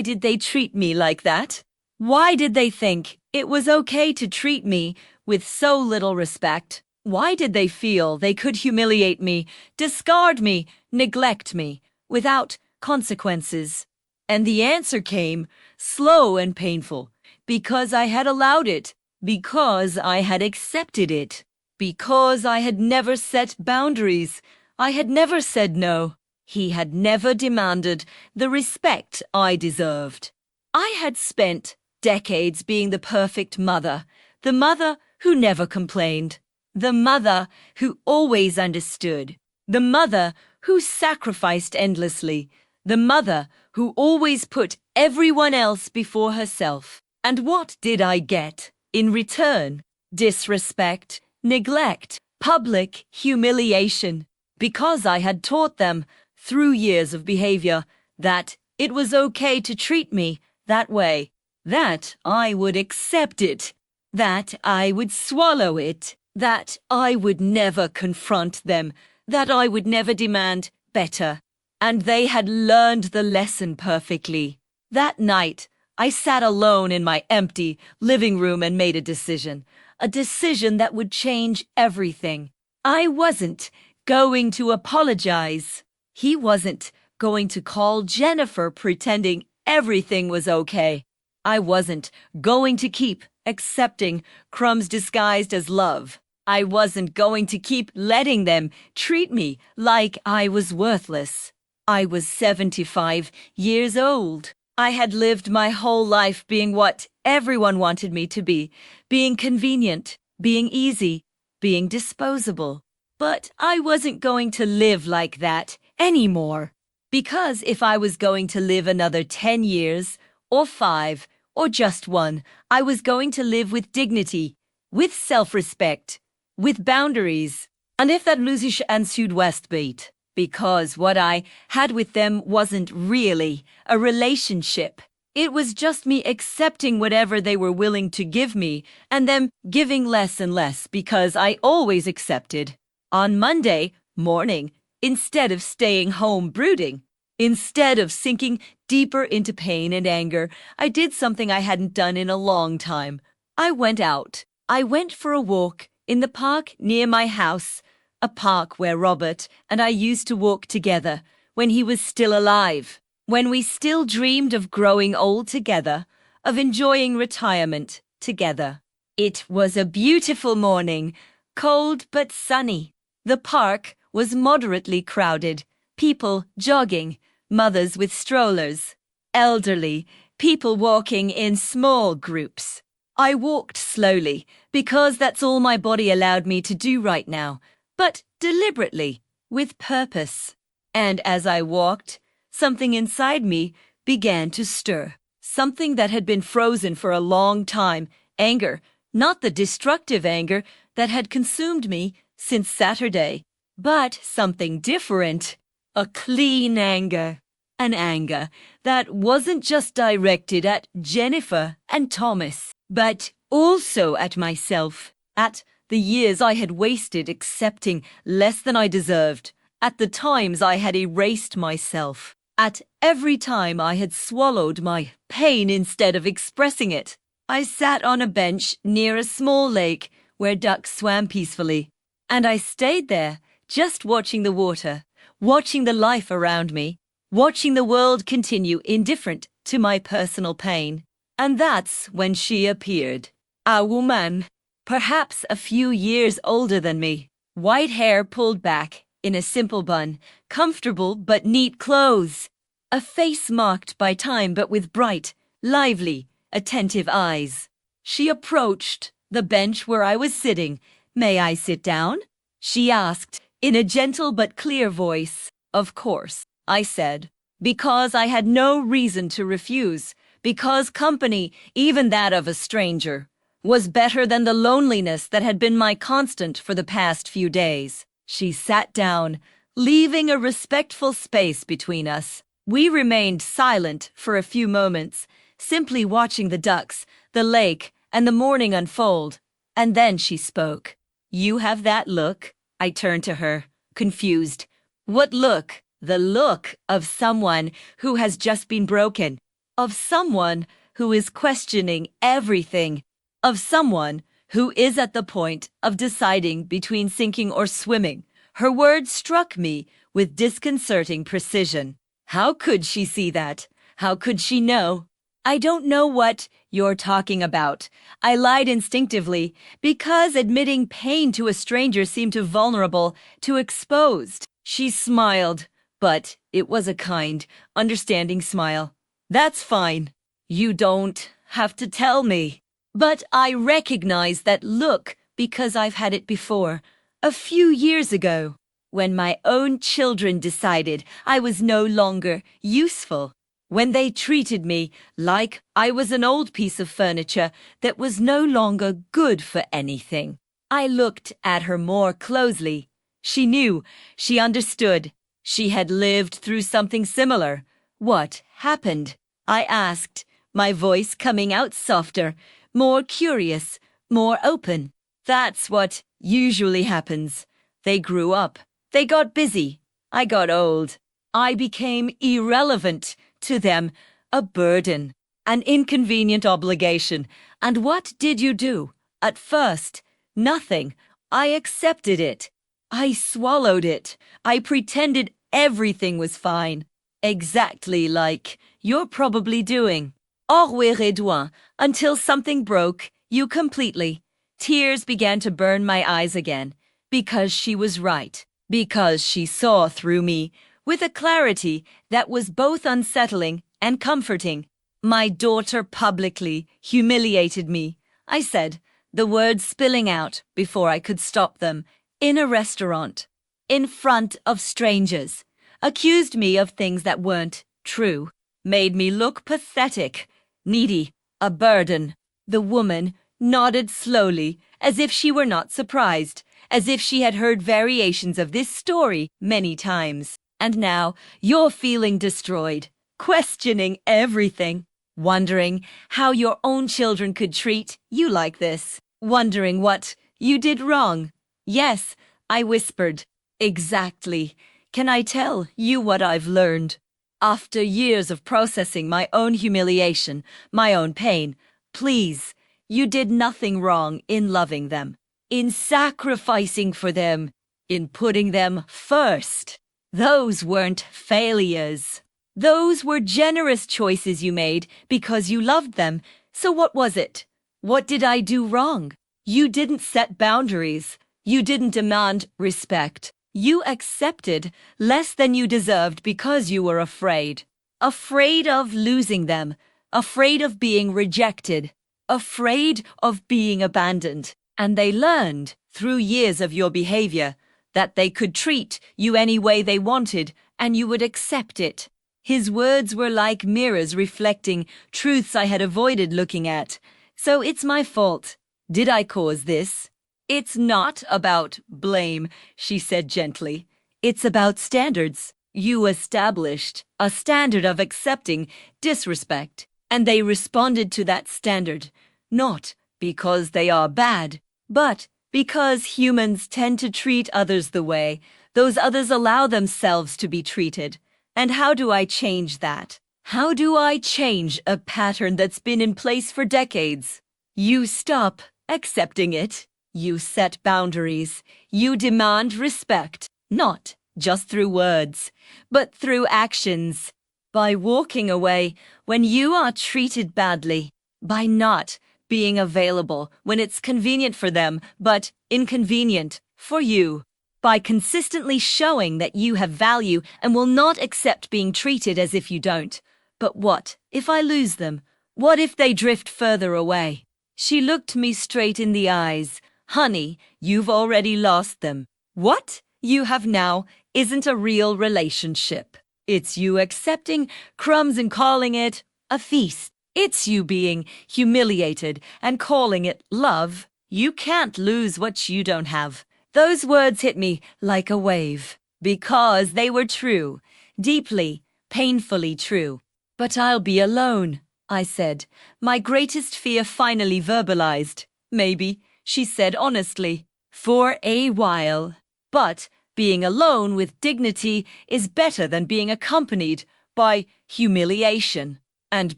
did they treat me like that? Why did they think it was okay to treat me with so little respect? Why did they feel they could humiliate me, discard me, neglect me, without consequences? And the answer came, slow and painful. Because I had allowed it, because I had accepted it, because I had never set boundaries, I had never said no. He had never demanded the respect I deserved. I had spent decades being the perfect mother, the mother who never complained, the mother who always understood, the mother who sacrificed endlessly, the mother who always put everyone else before herself. And what did I get in return? Disrespect, neglect, public humiliation, because I had taught them, through years of behavior, that it was okay to treat me that way, that I would accept it, that I would swallow it, that I would never confront them, that I would never demand better. And they had learned the lesson perfectly. That night, I sat alone in my empty living room and made a decision that would change everything. I wasn't going to apologize. He wasn't going to call Jennifer pretending everything was okay. I wasn't going to keep accepting crumbs disguised as love. I wasn't going to keep letting them treat me like I was worthless. I was 75 years old. I had lived my whole life being what everyone wanted me to be, being convenient, being easy, being disposable. But I wasn't going to live like that anymore. Because if I was going to live another 10 years, or 5, or just 1, I was going to live with dignity, with self-respect, with boundaries. And if that Lusisch and Südwest beat, because what I had with them wasn't really a relationship. It was just me accepting whatever they were willing to give me, and them giving less and less because I always accepted. On Monday morning, instead of staying home brooding, instead of sinking deeper into pain and anger, I did something I hadn't done in a long time. I went out. I went for a walk in the park near my house, a park where Robert and I used to walk together when he was still alive, when we still dreamed of growing old together, of enjoying retirement together. It was a beautiful morning, cold but sunny. The park was moderately crowded, people jogging, mothers with strollers, elderly, people walking in small groups. I walked slowly because that's all my body allowed me to do right now, but deliberately, with purpose. And as I walked, something inside me began to stir. Something that had been frozen for a long time. Anger, not the destructive anger that had consumed me since Saturday, but something different. A clean anger. An anger that wasn't just directed at Jennifer and Thomas, but also at myself, at the years I had wasted accepting less than I deserved, at the times I had erased myself, at every time I had swallowed my pain instead of expressing it. I sat on a bench near a small lake where ducks swam peacefully, and I stayed there, just watching the water, watching the life around me, watching the world continue indifferent to my personal pain. And that's when she appeared. A woman, perhaps a few years older than me, white hair pulled back in a simple bun, comfortable but neat clothes, a face marked by time but with bright, lively, attentive eyes. She approached the bench where I was sitting. "May I sit down?" she asked, in a gentle but clear voice. "Of course," I said, because I had no reason to refuse, because company, even that of a stranger, was better than the loneliness that had been my constant for the past few days. She sat down, leaving a respectful space between us. We remained silent for a few moments, simply watching the ducks, the lake, and the morning unfold. And then she spoke. "You have that look." I turned to her, confused. "What look?" "The look of someone who has just been broken, of someone who is questioning everything, of someone who is at the point of deciding between sinking or swimming." Her words struck me with disconcerting precision. How could she see that? How could she know? "I don't know what you're talking about," I lied instinctively, because admitting pain to a stranger seemed too vulnerable, too exposed. She smiled, but it was a kind, understanding smile. "That's fine. You don't have to tell me." But I recognize that look because I've had it before, a few years ago, when my own children decided I was no longer useful, when they treated me like I was an old piece of furniture that was no longer good for anything. I looked at her more closely. She knew, she understood. She had lived through something similar. What happened? I asked, my voice coming out softer, more curious, more open. That's what usually happens. They grew up. They got busy. I got old. I became irrelevant to them, a burden, an inconvenient obligation. And what did you do? At first, nothing. I accepted it. I swallowed it. I pretended everything was fine. Exactly like you're probably doing. Orwe redouin, until something broke you completely. Tears began to burn my eyes again. Because she was right. Because she saw through me, with a clarity that was both unsettling and comforting. My daughter publicly humiliated me, I said, the words spilling out before I could stop them, in a restaurant, in front of strangers, accused me of things that weren't true, made me look pathetic, needy, a burden. The woman nodded slowly, as if she were not surprised, as if she had heard variations of this story many times. And now you're feeling destroyed, questioning everything, wondering how your own children could treat you like this, wondering what you did wrong. Yes, I whispered. Exactly. Can I tell you what I've learned? After years of processing my own humiliation, my own pain, please, you did nothing wrong in loving them, in sacrificing for them, in putting them first. Those weren't failures. Those were generous choices you made because you loved them. So what was it? What did I do wrong? You didn't set boundaries. You didn't demand respect. You accepted less than you deserved because you were afraid. Afraid of losing them. Afraid of being rejected. Afraid of being abandoned. And they learned, through years of your behavior, that they could treat you any way they wanted and you would accept it. His words were like mirrors reflecting truths I had avoided looking at. So it's my fault. Did I cause this? It's not about blame, she said gently. It's about standards. You established a standard of accepting disrespect, and they responded to that standard, not because they are bad, but because humans tend to treat others the way those others allow themselves to be treated. And how do I change that? How do I change a pattern that's been in place for decades? You stop accepting it. You set boundaries. You demand respect, not just through words, but through actions. By walking away when you are treated badly, by not being available when it's convenient for them, but inconvenient for you. By consistently showing that you have value and will not accept being treated as if you don't. But what if I lose them? What if they drift further away? She looked me straight in the eyes. Honey, you've already lost them. What you have now isn't a real relationship. It's you accepting crumbs and calling it a feast. It's you being humiliated and calling it love. You can't lose what you don't have. Those words hit me like a wave, because they were true, deeply, painfully true. But I'll be alone, I said, my greatest fear finally verbalized. Maybe, she said honestly, for a while. But being alone with dignity is better than being accompanied by humiliation. And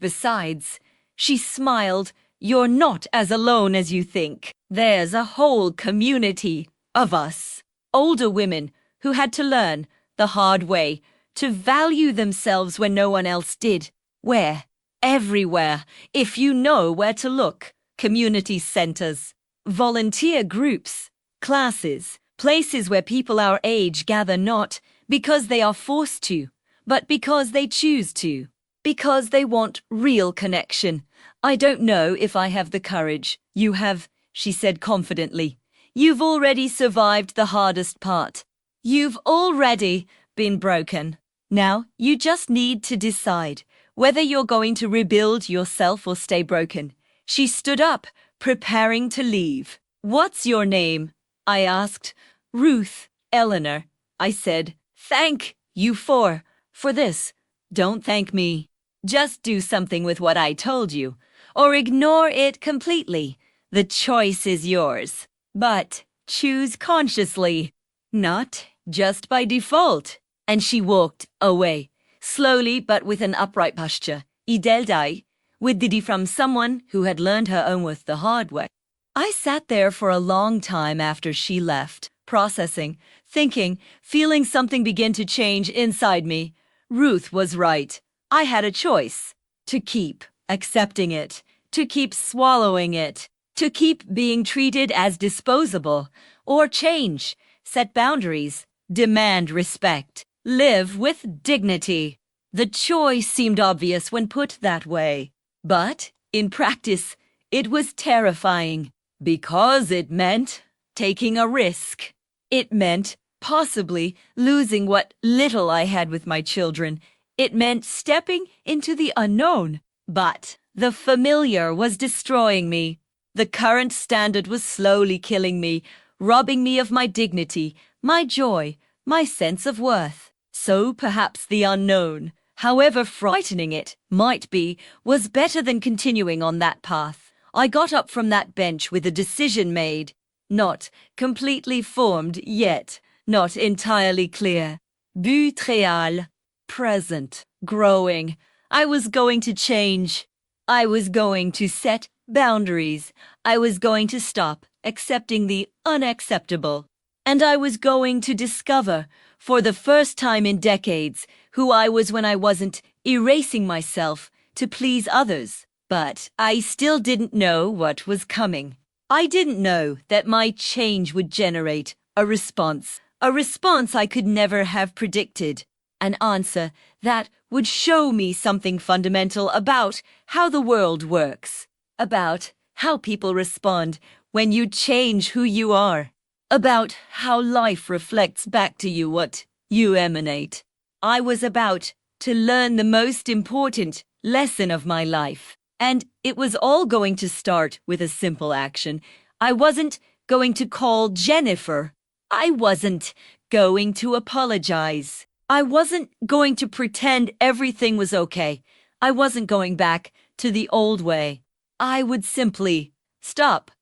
besides, she smiled, you're not as alone as you think. There's a whole community of us, older women who had to learn the hard way to value themselves when no one else did. Where? Everywhere, if you know where to look. Community centers, volunteer groups, classes, places where people our age gather not because they are forced to, but because they choose to. Because they want real connection. I don't know if I have the courage. You have, she said confidently. You've already survived the hardest part. You've already been broken. Now, you just need to decide whether you're going to rebuild yourself or stay broken. She stood up, preparing to leave. "What's your name?" I asked. "Ruth Eleanor," I said. "Thank you for this. Don't thank me. Just do something with what I told you, or ignore it completely. The choice is yours. But choose consciously, not just by default." And she walked away, slowly but with an upright posture. Idelday, with Didi from someone who had learned her own worth the hard way. I sat there for a long time after she left, processing, thinking, feeling something begin to change inside me. Ruth was right. I had a choice. To keep accepting it, to keep swallowing it, to keep being treated as disposable, or change, set boundaries, demand respect, live with dignity. The choice seemed obvious when put that way. But, in practice, it was terrifying. Because it meant taking a risk. It meant possibly losing what little I had with my children. It meant stepping into the unknown. But the familiar was destroying me. The current standard was slowly killing me, robbing me of my dignity, my joy, my sense of worth. So perhaps the unknown, however frightening it might be, was better than continuing on that path. I got up from that bench with a decision made, not completely formed yet, not entirely clear. But réel, present, growing. I was going to change. I was going to set boundaries. I was going to stop accepting the unacceptable. And I was going to discover, for the first time in decades, who I was when I wasn't erasing myself to please others. But I still didn't know what was coming. I didn't know that my change would generate a response I could never have predicted, an answer that would show me something fundamental about how the world works, about how people respond when you change who you are, about how life reflects back to you what you emanate. I was about to learn the most important lesson of my life. And it was all going to start with a simple action. I wasn't going to call Jennifer. I wasn't going to apologize. I wasn't going to pretend everything was okay. I wasn't going back to the old way. I would simply stop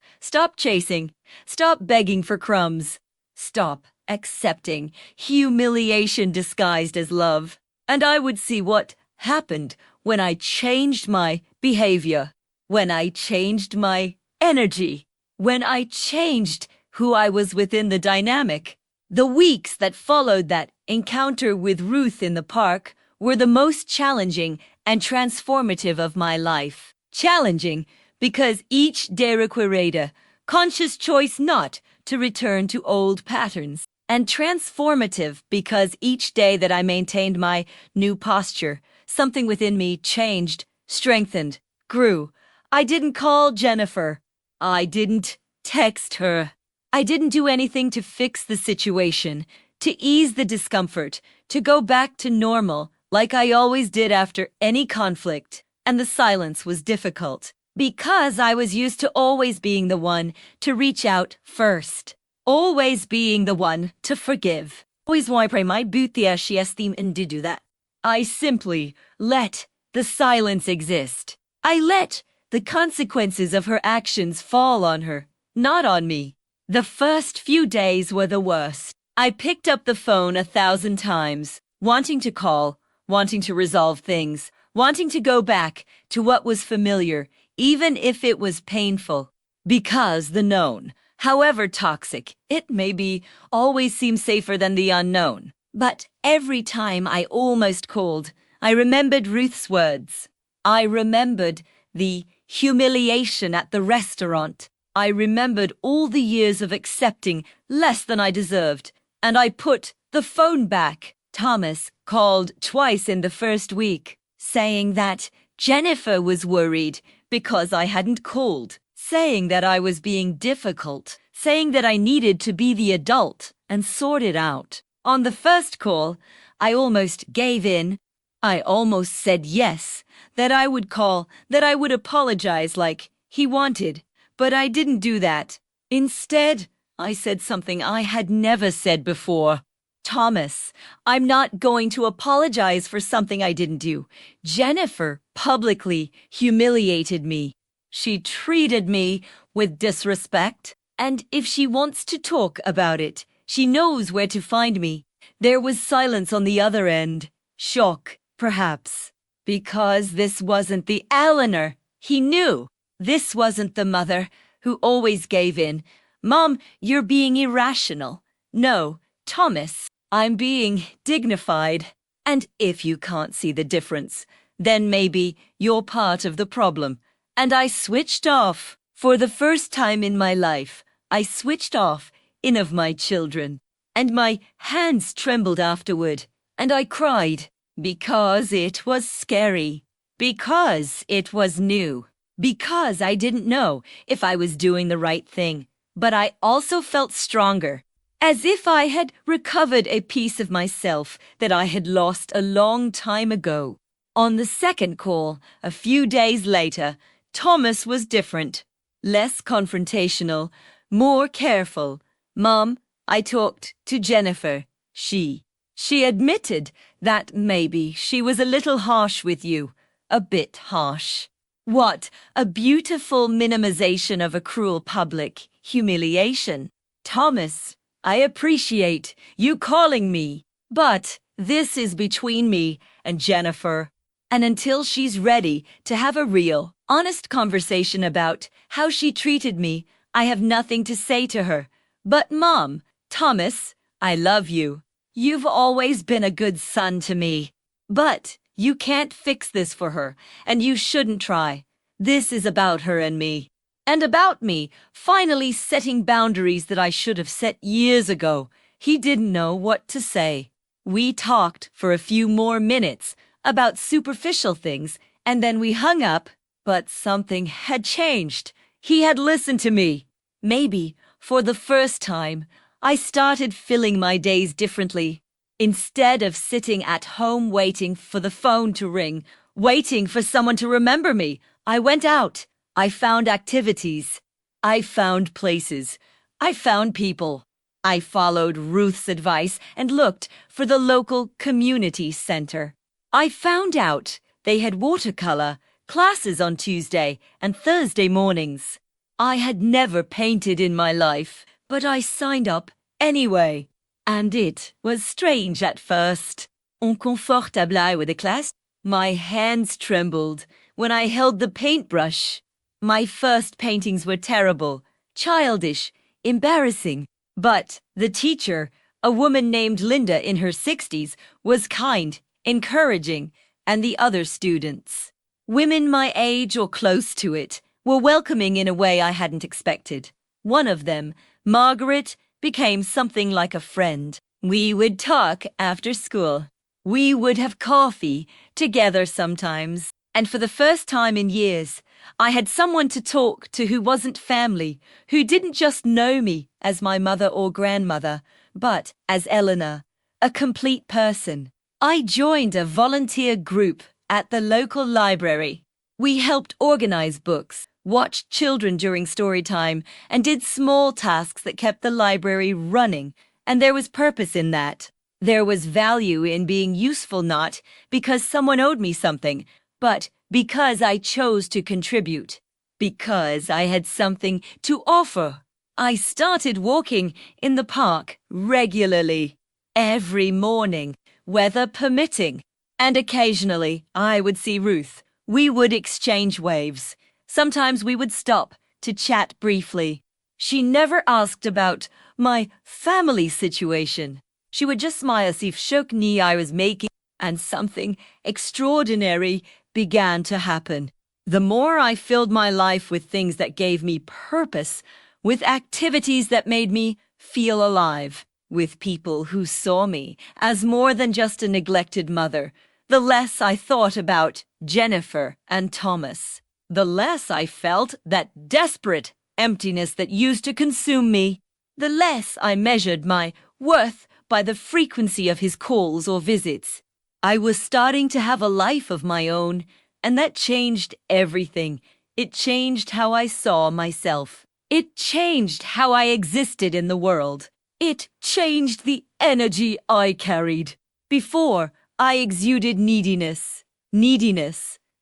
chasing, stop begging for crumbs, stop accepting humiliation disguised as love. And I would see what happened when I changed my behavior, when I changed my energy, when I changed who I was within the dynamic. The weeks that followed that encounter with Ruth in the park were the most challenging and transformative of my life. Challenging because each day required conscious choice not to return to old patterns, and transformative because each day that I maintained my new posture, something within me changed, strengthened, grew. I didn't call Jennifer. I didn't text her. I didn't do anything to fix the situation, to ease the discomfort, to go back to normal like I always did after any conflict. And the silence was difficult because I was used to always being the one to reach out first, always being the one to forgive. Always why pray my boothia she esteem and did do that. I simply let the silence exist. I let the consequences of her actions fall on her, not on me. The first few days were the worst. I picked up the phone 1,000 times, wanting to call, wanting to resolve things, wanting to go back to what was familiar, even if it was painful. Because the known, however toxic, it maybe always seems safer than the unknown. But every time I almost called, I remembered Ruth's words. I remembered the humiliation at the restaurant. I remembered all the years of accepting less than I deserved, and I put the phone back. Thomas called twice in the first week, saying that Jennifer was worried because I hadn't called, saying that I was being difficult, saying that I needed to be the adult and sort it out. On the first call, I almost gave in. I almost said yes, that I would call, that I would apologize like he wanted. But I didn't do that. Instead, I said something I had never said before. Thomas, I'm not going to apologize for something I didn't do. Jennifer publicly humiliated me. She treated me with disrespect, and if she wants to talk about it, she knows where to find me. There was silence on the other end. Shock, perhaps. Because this wasn't the Eleanor he knew. This wasn't the mother who always gave in. Mom, you're being irrational. No, Thomas, I'm being dignified. And if you can't see the difference, then maybe you're part of the problem. And I switched off. For the first time in my life, I switched off in of my children. And my hands trembled afterward. And I cried. Because it was scary. Because it was new. Because I didn't know if I was doing the right thing. But I also felt stronger. As if I had recovered a piece of myself that I had lost a long time ago. On the second call, a few days later, Thomas was different. Less confrontational, more careful. Mom, I talked to Jennifer. She admitted that maybe she was a little harsh with you. A bit harsh. What a beautiful minimization of a cruel public humiliation. Thomas, I appreciate you calling me, but this is between me and Jennifer. And until she's ready to have a real, honest conversation about how she treated me, I have nothing to say to her. But Mom, Thomas, I love you. You've always been a good son to me. But you can't fix this for her, and you shouldn't try. This is about her and me. And about me finally setting boundaries that I should have set years ago. He didn't know what to say. We talked for a few more minutes about superficial things, and then we hung up. But something had changed. He had listened to me. Maybe, for the first time, I started filling my days differently. Instead of sitting at home waiting for the phone to ring, waiting for someone to remember me, I went out. I found activities. I found places. I found people. I followed Ruth's advice and looked for the local community center. I found out they had watercolor classes on Tuesday and Thursday mornings. I had never painted in my life, but I signed up anyway. And it was strange at first. Inconfortable with the class. My hands trembled when I held the paintbrush. My first paintings were terrible, childish, embarrassing. But the teacher, a woman named Linda in her 60s, was kind, encouraging, and the other students, women my age or close to it, were welcoming in a way I hadn't expected. One of them, Margaret, became something like a friend. We would talk after school. We would have coffee together sometimes. And for the first time in years, I had someone to talk to who wasn't family, who didn't just know me as my mother or grandmother, but as Eleanor, a complete person. I joined a volunteer group at the local library. We helped organize books, watched children during story time, and did small tasks that kept the library running, and there was purpose in that. There was value in being useful, not because someone owed me something, but because I chose to contribute, because I had something to offer. I started walking in the park regularly, every morning, weather permitting, and occasionally I would see Ruth. We would exchange waves. Sometimes we would stop to chat briefly. She never asked about my family situation. She would just smile as if shook knee I was making, and something extraordinary began to happen. The more I filled my life with things that gave me purpose, with activities that made me feel alive, with people who saw me as more than just a neglected mother, the less I thought about Jennifer and Thomas. The less I felt that desperate emptiness that used to consume me. The less I measured my worth by the frequency of his calls or visits. I was starting to have a life of my own, and that changed everything. It changed how I saw myself. It changed how I existed in the world. It changed the energy I carried. Before, I exuded neediness,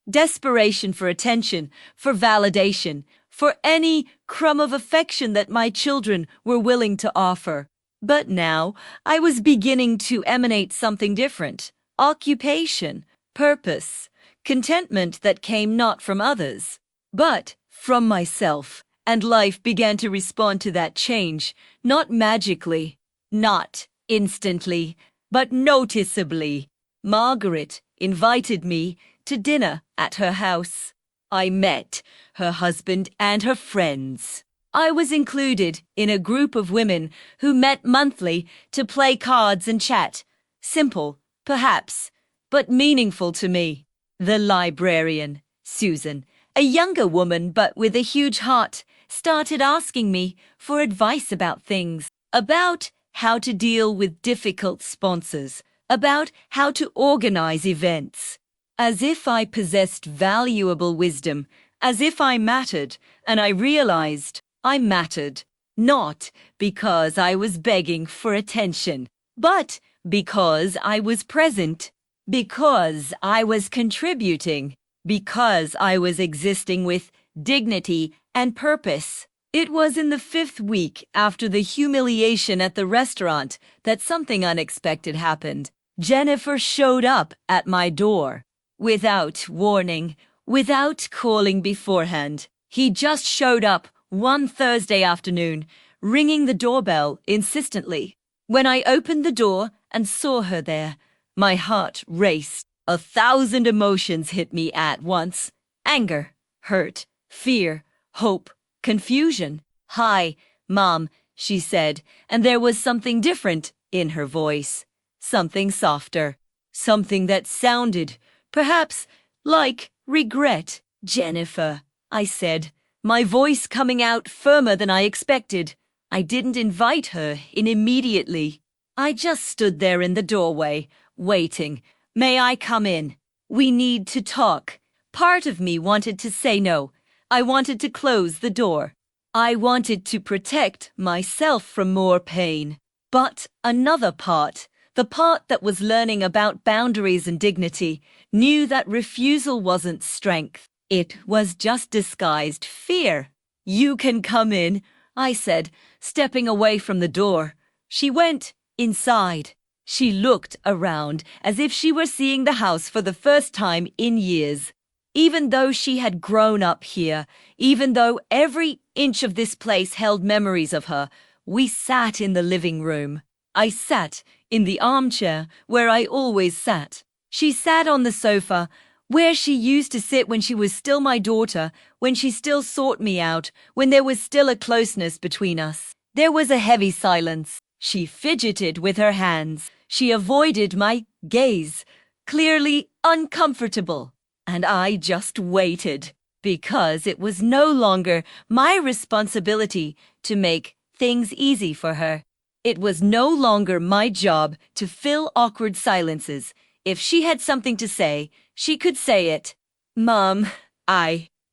desperation for attention, for validation, for any crumb of affection that my children were willing to offer. But now, I was beginning to emanate something different. Occupation, purpose, contentment that came not from others, but from myself. And life began to respond to that change, not magically, not instantly, but noticeably. Margaret invited me to dinner at her house. I met her husband and her friends. I was included in a group of women who met monthly to play cards and chat. Simple, perhaps, but meaningful to me. The librarian, Susan, a younger woman but with a huge heart, started asking me for advice about things, about how to deal with difficult sponsors, about how to organize events. As if I possessed valuable wisdom, as if I mattered, and I realized I mattered, not because I was begging for attention, but because I was present, because I was contributing, because I was existing with dignity and purpose. It was in the 5th week after the humiliation at the restaurant that something unexpected happened. Jennifer showed up at my door. Without warning, without calling beforehand. He just showed up one Thursday afternoon, ringing the doorbell insistently. When I opened the door and saw her there, my heart raced. 1,000 emotions hit me at once. Anger, hurt, fear, hope, confusion. "Hi, Mom," she said, and there was something different in her voice. Something softer. Something that sounded, perhaps, like regret. "Jennifer," I said, my voice coming out firmer than I expected. I didn't invite her in immediately. I just stood there in the doorway, waiting. "May I come in? We need to talk." Part of me wanted to say no. I wanted to close the door. I wanted to protect myself from more pain. But another part, the part that was learning about boundaries and dignity, knew that refusal wasn't strength. It was just disguised fear. "You can come in," I said, stepping away from the door. She went inside. She looked around as if she were seeing the house for the first time in years. Even though she had grown up here, even though every inch of this place held memories of her, we sat in the living room. I sat in the armchair where I always sat. She sat on the sofa, where she used to sit when she was still my daughter, when she still sought me out, when there was still a closeness between us. There was a heavy silence. She fidgeted with her hands. She avoided my gaze, clearly uncomfortable. And I just waited, because it was no longer my responsibility to make things easy for her. It was no longer my job to fill awkward silences. If she had something to say, she could say it. "Mom,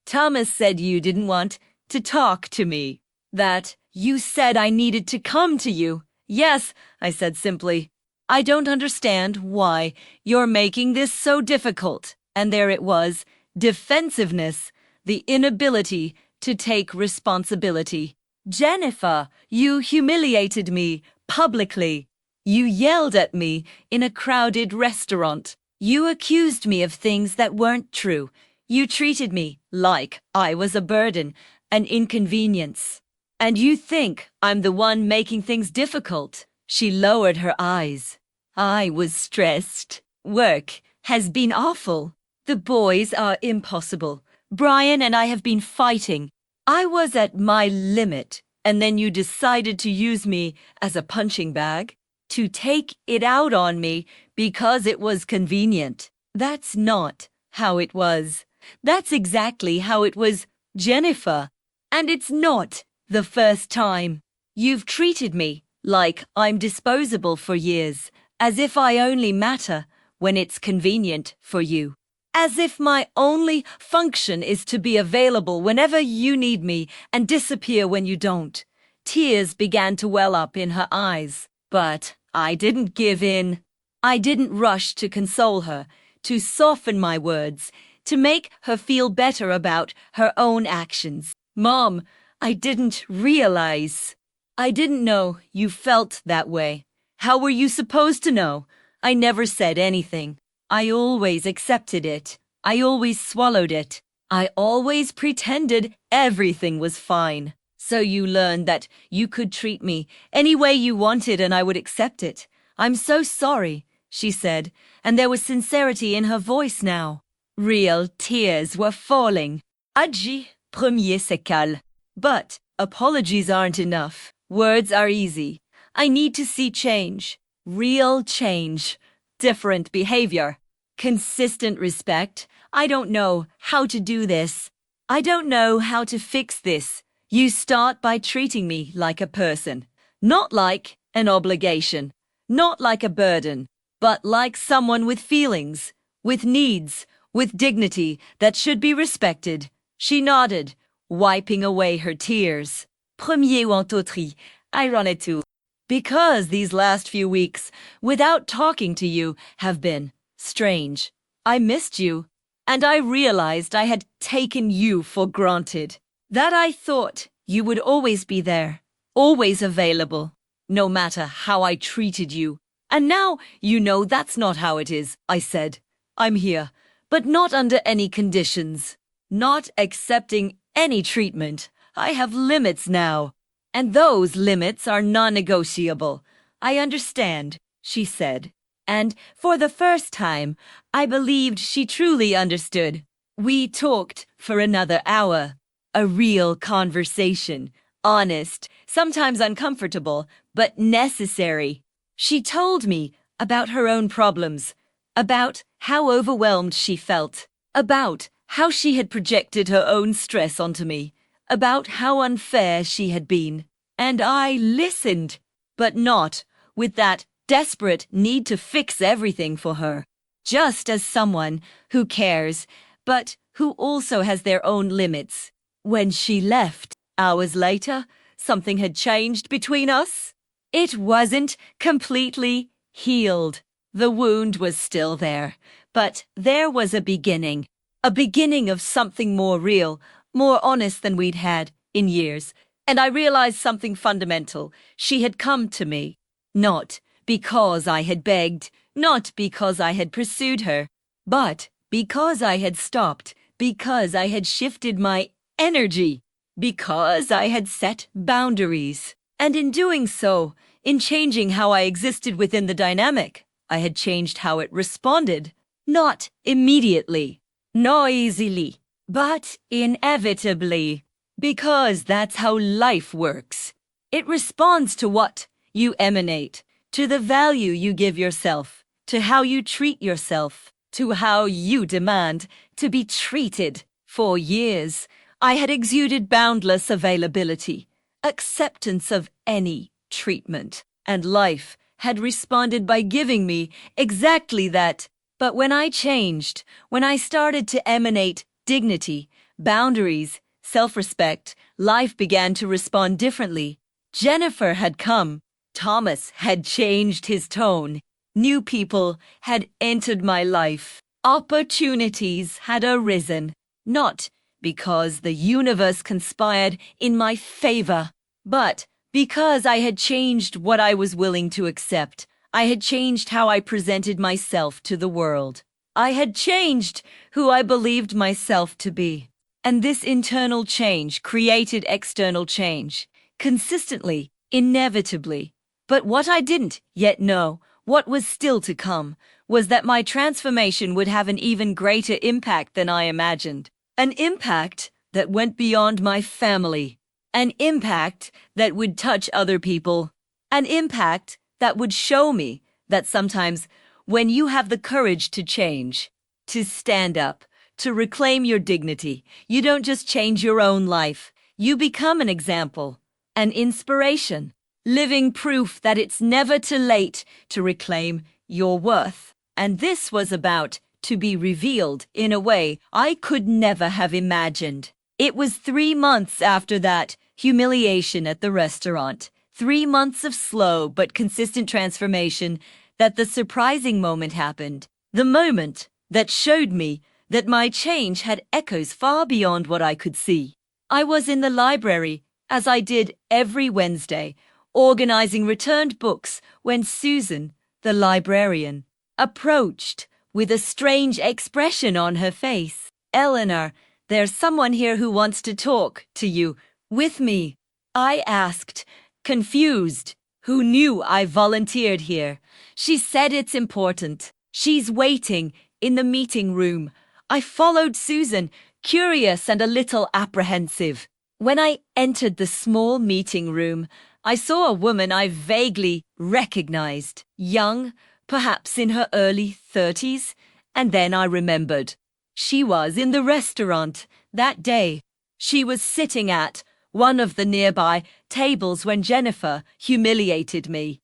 Thomas said you didn't want to talk to me. That you said I needed to come to you." "Yes," I said simply. "I don't understand why you're making this so difficult." And there it was, defensiveness, the inability to take responsibility. "Jennifer, you humiliated me publicly. You yelled at me in a crowded restaurant. You accused me of things that weren't true. You treated me like I was a burden, an inconvenience. And you think I'm the one making things difficult." She lowered her eyes. "I was stressed. Work has been awful. The boys are impossible. Brian and I have been fighting. I was at my limit, and then you decided to use me as a punching bag, to take it out on me because it was convenient. That's not how it was. That's exactly how it was, Jennifer. And it's not the first time. You've treated me like I'm disposable for years, as if I only matter when it's convenient for you. As if my only function is to be available whenever you need me and disappear when you don't. Tears began to well up in her eyes, but I didn't give in. I didn't rush to console her, to soften my words, to make her feel better about her own actions. Mom, I didn't realize. I didn't know you felt that way. How were you supposed to know? I never said anything. I always accepted it. I always swallowed it. I always pretended everything was fine. So you learned that you could treat me any way you wanted and I would accept it. I'm so sorry, she said, and there was sincerity in her voice now. Real tears were falling. Oggi, premier c'est calme. But apologies aren't enough. Words are easy. I need to see change. Real change. Different behavior. Consistent respect. I don't know how to do this. I don't know how to fix this. You start by treating me like a person. Not like an obligation. Not like a burden. But like someone with feelings, with needs, with dignity that should be respected. She nodded, wiping away her tears. Premier ou entotri, ironic too. Because these last few weeks, without talking to you, have been strange. I missed you, and I realized I had taken you for granted. That I thought you would always be there, always available, no matter how I treated you. And now you know that's not how it is, I said. I'm here, but not under any conditions. Not accepting any treatment. I have limits now. And those limits are non-negotiable. I understand, she said. And for the first time, I believed she truly understood. We talked for another hour. A real conversation. Honest, sometimes uncomfortable, but necessary. She told me about her own problems, about how overwhelmed she felt, about how she had projected her own stress onto me, about how unfair she had been. And I listened, but not with that desperate need to fix everything for her. Just as someone who cares, but who also has their own limits. When she left, hours later, something had changed between us. It wasn't completely healed. The wound was still there, but there was a beginning of something more real, more honest than we'd had in years. And I realized something fundamental. She had come to me, not because I had begged, not because I had pursued her, but because I had stopped, because I had shifted my energy, because I had set boundaries. And in doing so, in changing how I existed within the dynamic, I had changed how it responded. Not immediately, noisily, but inevitably. Because that's how life works. It responds to what you emanate, to the value you give yourself, to how you treat yourself, to how you demand to be treated. For years, I had exuded boundless availability, acceptance of any treatment, and life had responded by giving me exactly that. But when I changed, when I started to emanate dignity, boundaries, self-respect, life began to respond differently. Jennifer had come. Thomas had changed his tone. New people had entered my life. Opportunities had arisen. Not because the universe conspired in my favor, but because I had changed what I was willing to accept. I had changed how I presented myself to the world. I had changed who I believed myself to be. And this internal change created external change, consistently, inevitably. But what I didn't yet know, what was still to come, was that my transformation would have an even greater impact than I imagined. An impact that went beyond my family. An impact that would touch other people. An impact that would show me that sometimes when you have the courage to change, to stand up, to reclaim your dignity, you don't just change your own life. You become an example, an inspiration, living proof that it's never too late to reclaim your worth. And this was about to be revealed in a way I could never have imagined. It was 3 months after that humiliation at the restaurant, 3 months of slow but consistent transformation, that the surprising moment happened. The moment that showed me that my change had echoes far beyond what I could see. I was in the library, as I did every Wednesday, organizing returned books when Susan, the librarian, approached with a strange expression on her face. "Eleanor, there's someone here who wants to talk to you, with me," I asked, confused. Who knew I volunteered here? She said it's important. She's waiting in the meeting room. I followed Susan, curious and a little apprehensive. When I entered the small meeting room, I saw a woman I vaguely recognized, young, perhaps in her early 30s, and then I remembered. She was in the restaurant that day. She was sitting at one of the nearby tables when Jennifer humiliated me.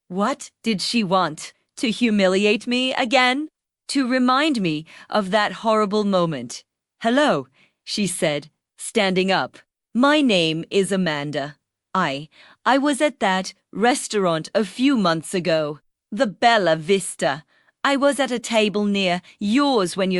What did she want? To humiliate me again? To remind me of that horrible moment. "Hello," she said, standing up. "My name is Amanda. I was at that restaurant a few months ago. The Bella Vista. I was at a table near yours when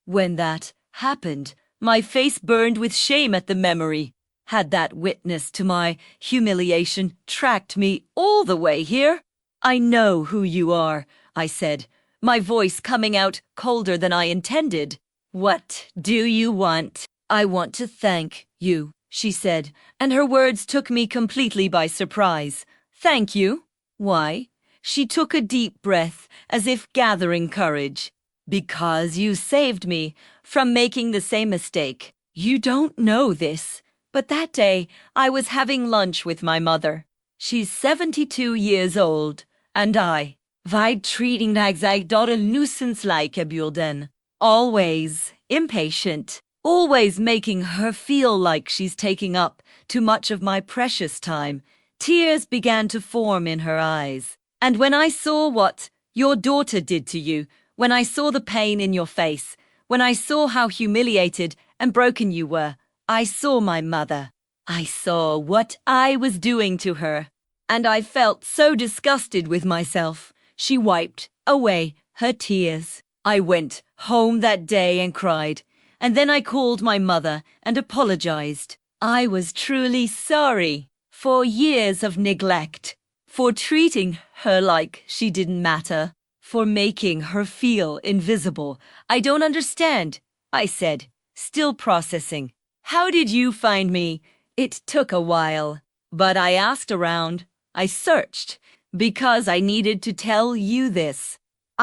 When that happened, my face burned with shame at the memory. Had that witness to my humiliation tracked me all the way here? "I know who you are," I said, my voice coming out colder than I intended. "What do you want?" "I want to thank you," she said, and her words took me completely by surprise. "Thank you? Why?" She took a deep breath, as if gathering courage. "Because you saved me from making the same mistake. You don't know this, but that day I was having lunch with my mother. She's 72 years old, and I treating Nagzag daughter nuisance like a burden. Always impatient, always making her feel like she's taking up too much of my precious time." Tears began to form in her eyes. "And when I saw what your daughter did to you, when I saw the pain in your face, when I saw how humiliated and broken you were, I saw my mother. I saw what I was doing to her. And I felt so disgusted with myself." She wiped away her tears. "I went home that day and cried, and then I called my mother and apologized. I was truly sorry for years of neglect, for treating her like she didn't matter, for making her feel invisible. I don't understand," I said, still processing. "How did you find me?" It took a while, but I asked around. I searched because I needed to tell you this.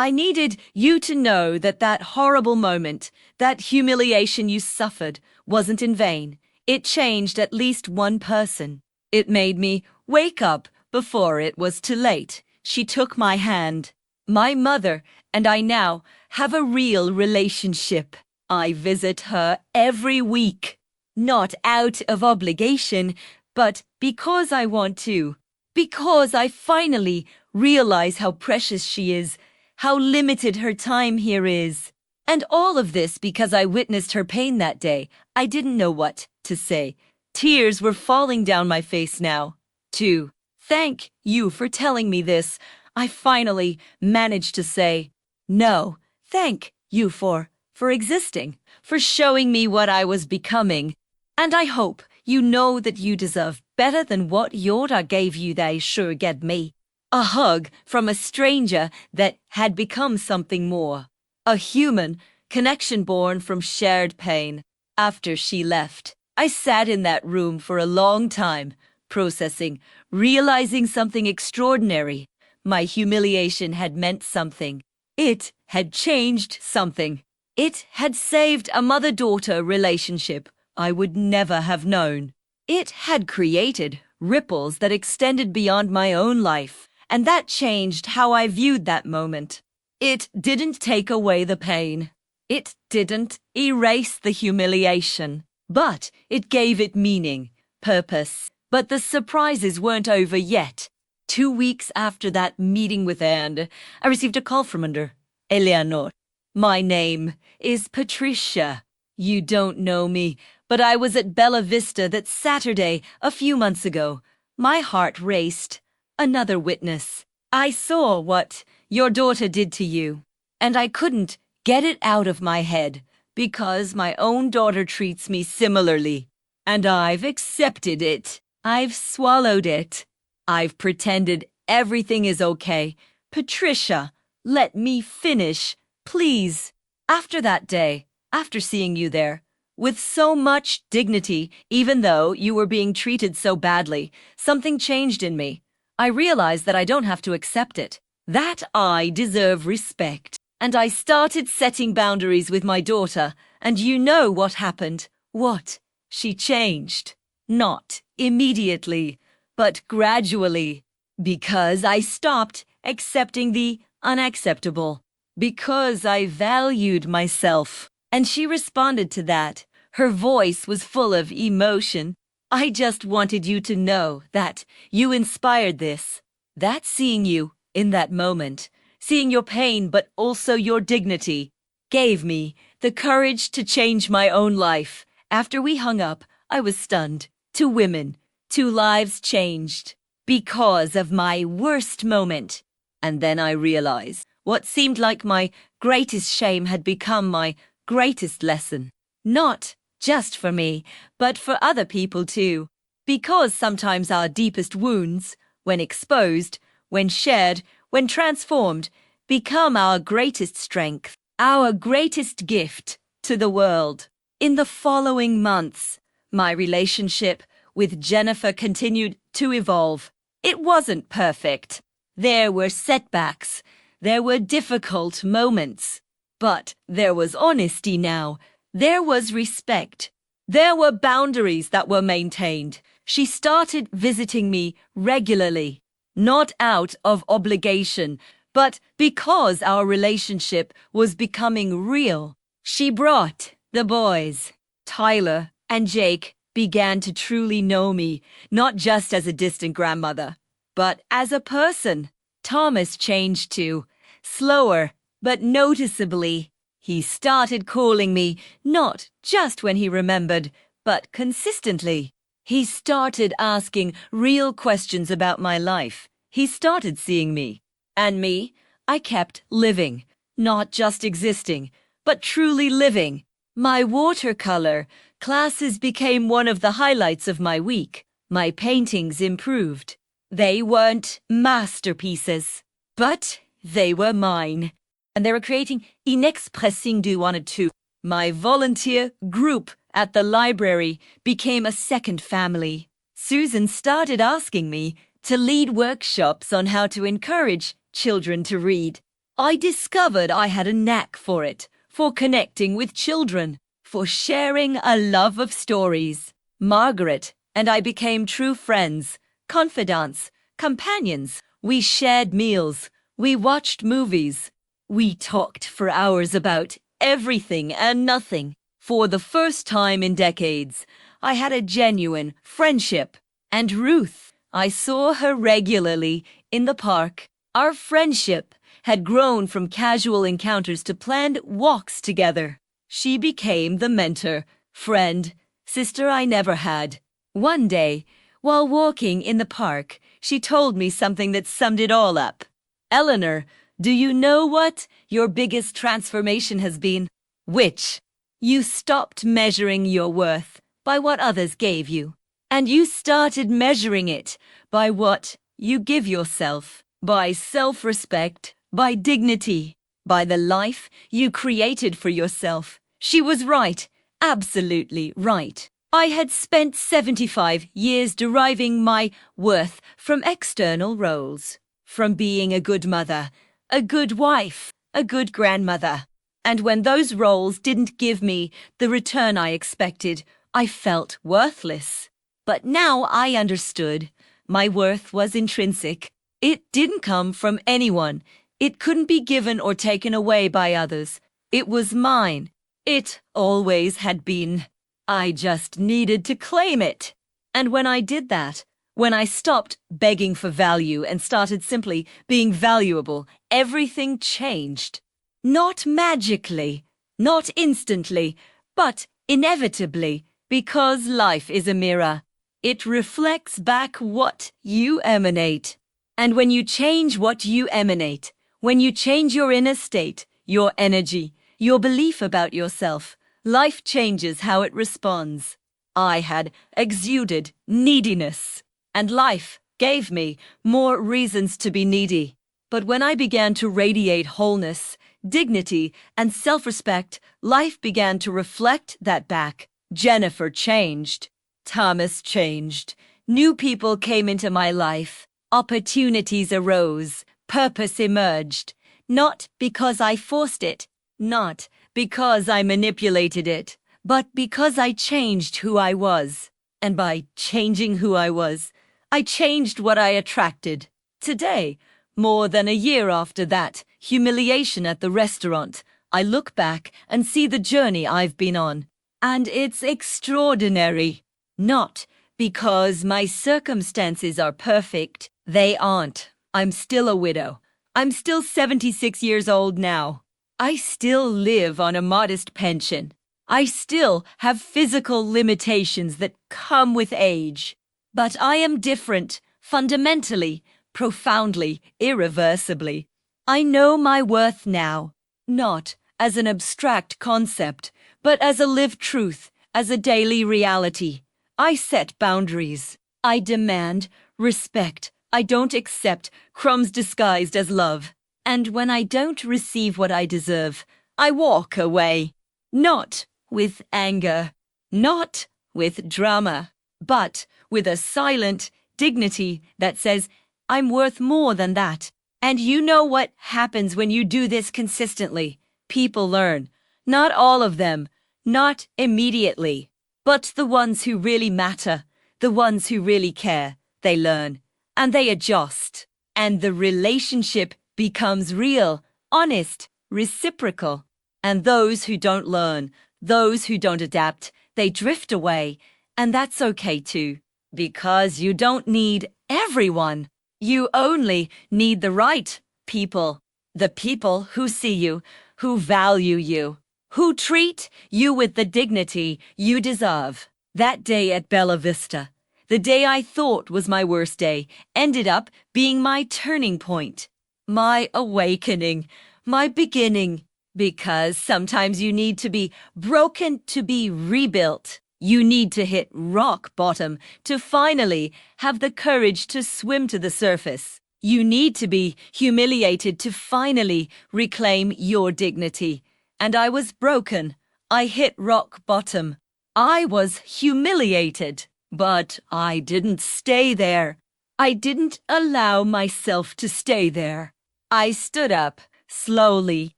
I needed you to know that that horrible moment, that humiliation you suffered, wasn't in vain. It changed at least one person. It made me wake up before it was too late. She took my hand. My mother and I now have a real relationship. I visit her every week, not out of obligation, but because I want to. Because I finally realize how precious she is, how limited her time here is. And all of this because I witnessed her pain that day. I didn't know what to say. Tears were falling down my face now. To thank you for telling me this, I finally managed to say, "No, thank you for existing, for showing me what I was becoming. And I hope you know that you deserve better than what Yoda gave you they sure get me." A hug from a stranger that had become something more. A human connection born from shared pain. After she left, I sat in that room for a long time, processing, realizing something extraordinary. My humiliation had meant something. It had changed something. It had saved a mother-daughter relationship I would never have known. It had created ripples that extended beyond my own life, and that changed how I viewed that moment. It didn't take away the pain. It didn't erase the humiliation, but it gave it meaning, purpose. But the surprises weren't over yet. 2 weeks after that meeting with Anne, I received a call from under Eleanor. My name is Patricia. You don't know me, but I was at Bella Vista that Saturday a few months ago. My heart raced. Another witness. I saw what your daughter did to you, and I couldn't get it out of my head because my own daughter treats me similarly. And I've accepted it. I've swallowed it. I've pretended everything is okay. Patricia, let me finish, please. After that day, after seeing you there, with so much dignity, even though you were being treated so badly, something changed in me. I realized that I don't have to accept it, that I deserve respect. And I started setting boundaries with my daughter, and you know what happened. What? She changed. Not immediately, but gradually. Because I stopped accepting the unacceptable. Because I valued myself. And she responded to that. Her voice was full of emotion. I just wanted you to know that you inspired this. That seeing you in that moment, seeing your pain but also your dignity, gave me the courage to change my own life. After we hung up, I was stunned. 2 women, 2 lives changed because of my worst moment. And then I realized what seemed like my greatest shame had become my greatest lesson. Not just for me, but for other people too. Because sometimes our deepest wounds, when exposed, when shared, when transformed, become our greatest strength, our greatest gift to the world. In the following months, my relationship with Jennifer continued to evolve. It wasn't perfect. There were setbacks. There were difficult moments. But there was honesty now. There was respect. There were boundaries that were maintained. She started visiting me regularly, not out of obligation, but because our relationship was becoming real. She brought the boys. Tyler and Jake began to truly know me, not just as a distant grandmother, but as a person. Thomas changed too, slower, but noticeably. He started calling me, not just when he remembered, but consistently. He started asking real questions about my life. He started seeing me. And me, I kept living, not just existing, but truly living. My watercolor classes became one of the highlights of my week. My paintings improved. They weren't masterpieces, but they were mine. And they were creating Inexpressing Du wanted to. My volunteer group at the library became a second family. Susan started asking me to lead workshops on how to encourage children to read. I discovered I had a knack for it, for connecting with children, for sharing a love of stories. Margaret and I became true friends, confidants, companions. We shared meals. We watched movies. We talked for hours about everything and nothing. For the first time in decades, I had a genuine friendship. And Ruth, I saw her regularly in the park. Our friendship had grown from casual encounters to planned walks together. She became the mentor, friend, sister I never had. One day, while walking in the park, she told me something that summed it all up. Eleanor, do you know what your biggest transformation has been? Which? You stopped measuring your worth by what others gave you, and you started measuring it by what you give yourself, by self-respect, by dignity, by the life you created for yourself. She was right, absolutely right. I had spent 75 years deriving my worth from external roles, from being a good mother, a good wife, a good grandmother. And when those roles didn't give me the return I expected, I felt worthless. But now I understood. My worth was intrinsic. It didn't come from anyone. It couldn't be given or taken away by others. It was mine. It always had been. I just needed to claim it. And when I did that, When I stopped begging for value and started simply being valuable, everything changed. Not magically, not instantly, but inevitably, because life is a mirror. It reflects back what you emanate. And when you change what you emanate, when you change your inner state, your energy, your belief about yourself, life changes how it responds. I had exuded neediness, and life gave me more reasons to be needy. But when I began to radiate wholeness, dignity, and self-respect, life began to reflect that back. Jennifer changed. Thomas changed. New people came into my life. Opportunities arose. Purpose emerged. Not because I forced it, not because I manipulated it, but because I changed who I was. And by changing who I was, I changed what I attracted. Today, more than a year after that humiliation at the restaurant, I look back and see the journey I've been on. And it's extraordinary. Not because my circumstances are perfect. They aren't. I'm still a widow. I'm still 76 years old now. I still live on a modest pension. I still have physical limitations that come with age. But I am different, fundamentally, profoundly, irreversibly. I know my worth now, not as an abstract concept, but as a lived truth, as a daily reality. I set boundaries. I demand respect. I don't accept crumbs disguised as love. And when I don't receive what I deserve, I walk away. Not with anger, not with drama, but with a silent dignity that says, I'm worth more than that. And you know what happens when you do this consistently? People learn. Not all of them, not immediately, but the ones who really matter, the ones who really care, they learn, and they adjust. And the relationship becomes real, honest, reciprocal. And those who don't learn, those who don't adapt, they drift away. And that's okay too, because you don't need everyone. You only need the right people. The people who see you, who value you, who treat you with the dignity you deserve. That day at Bella Vista, the day I thought was my worst day, ended up being my turning point, my awakening, my beginning. Because sometimes you need to be broken to be rebuilt. You need to hit rock bottom to finally have the courage to swim to the surface. You need to be humiliated to finally reclaim your dignity. And I was broken. I hit rock bottom. I was humiliated. But I didn't stay there. I didn't allow myself to stay there. I stood up, slowly,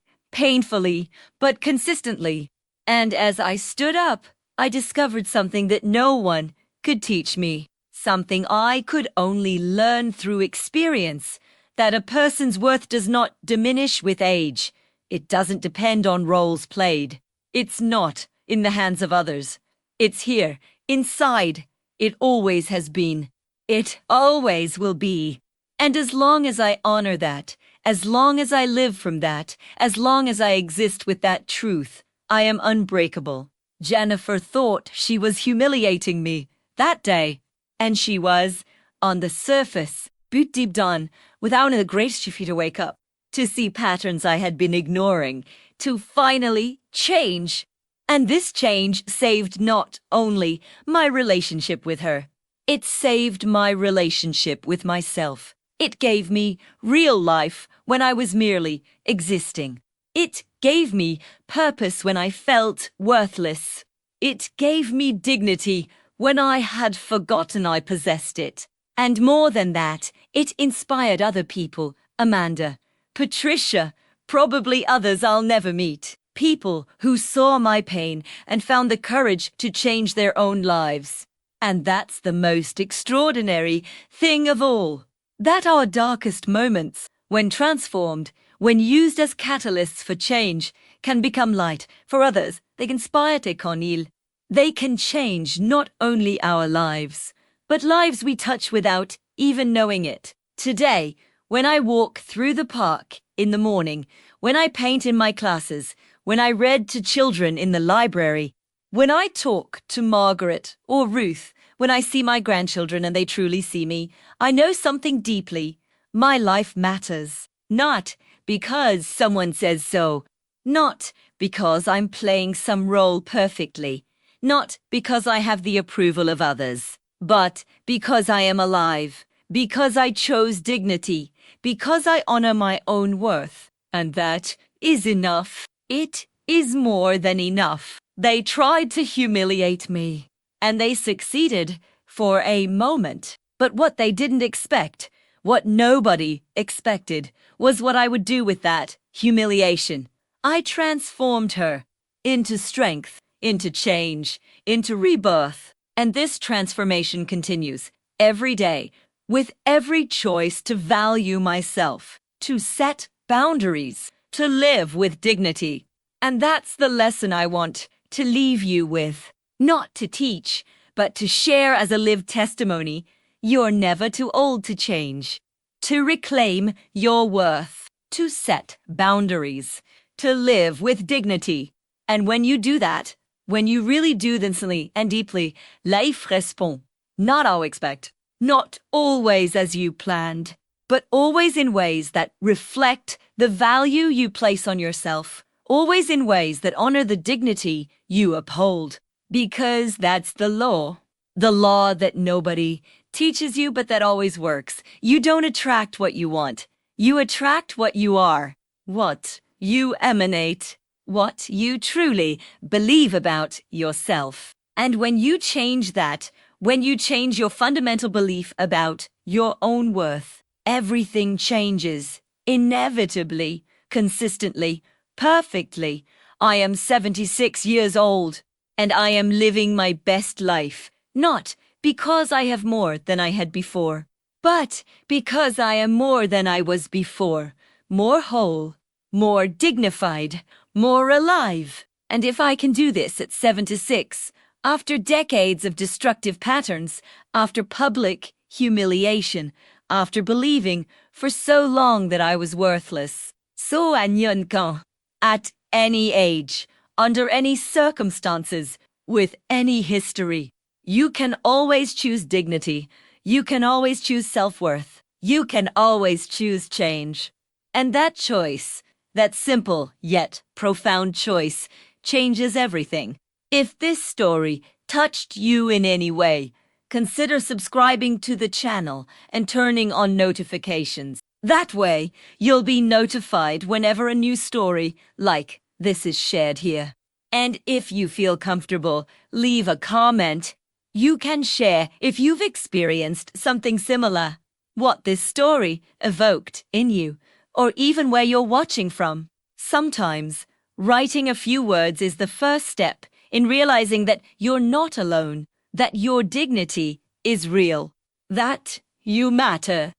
painfully, but consistently. And as I stood up, I discovered something that no one could teach me. Something I could only learn through experience. That a person's worth does not diminish with age. It doesn't depend on roles played. It's not in the hands of others. It's here, inside. It always has been. It always will be. And as long as I honor that, as long as I live from that, as long as I exist with that truth, I am unbreakable. Jennifer thought she was humiliating me that day. And she was, on the surface, but deep down, without a great for to wake up, to see patterns I had been ignoring, to finally change. And this change saved not only my relationship with her, it saved my relationship with myself. It gave me real life when I was merely existing. It gave me purpose when I felt worthless. It gave me dignity when I had forgotten I possessed it. And more than that, it inspired other people, Amanda, Patricia, probably others I'll never meet. People who saw my pain and found the courage to change their own lives. And that's the most extraordinary thing of all. That our darkest moments, when transformed, when used as catalysts for change, can become light for others. They can inspire te conil. They can change not only our lives, but lives we touch without even knowing it. Today, when I walk through the park in the morning, when I paint in my classes, when I read to children in the library, when I talk to Margaret or Ruth, when I see my grandchildren and they truly see me, I know something deeply. My life matters. Not because someone says so. Not because I'm playing some role perfectly. Not because I have the approval of others. But because I am alive. Because I chose dignity. Because I honor my own worth. And that is enough. It is more than enough. They tried to humiliate me. And they succeeded for a moment. But what they didn't expect, what nobody expected, was what I would do with that humiliation. I transformed her into strength, into change, into rebirth. And this transformation continues every day with every choice to value myself, to set boundaries, to live with dignity. And that's the lesson I want to leave you with. Not to teach, but to share as a lived testimony. You're never too old to change. To reclaim your worth. To set boundaries. To live with dignity. And when you do that, when you really do instantly and deeply, life respond. Not all expect. Not always as you planned, but always in ways that reflect the value you place on yourself. Always in ways that honor the dignity you uphold. Because that's the law. The law that nobody teaches you, but that always works. You don't attract what you want. You attract what you are. What you emanate. What you truly believe about yourself. And when you change that, when you change your fundamental belief about your own worth, everything changes. Inevitably, consistently, perfectly. I am 76 years old, and I am living my best life, not because I have more than I had before, but because I am more than I was before, more whole, more dignified, more alive. And if I can do this at 76, after decades of destructive patterns, after public humiliation, after believing for so long that I was worthless, so 안녕 ka. At any age, under any circumstances, with any history, you can always choose dignity. You can always choose self-worth. You can always choose change. And that choice, that simple yet profound choice, changes everything. If this story touched you in any way, consider subscribing to the channel and turning on notifications. That way, you'll be notified whenever a new story like this is shared here. And if you feel comfortable, leave a comment. You can share if you've experienced something similar, what this story evoked in you, or even where you're watching from. Sometimes, writing a few words is the first step in realizing that you're not alone, that your dignity is real, that you matter.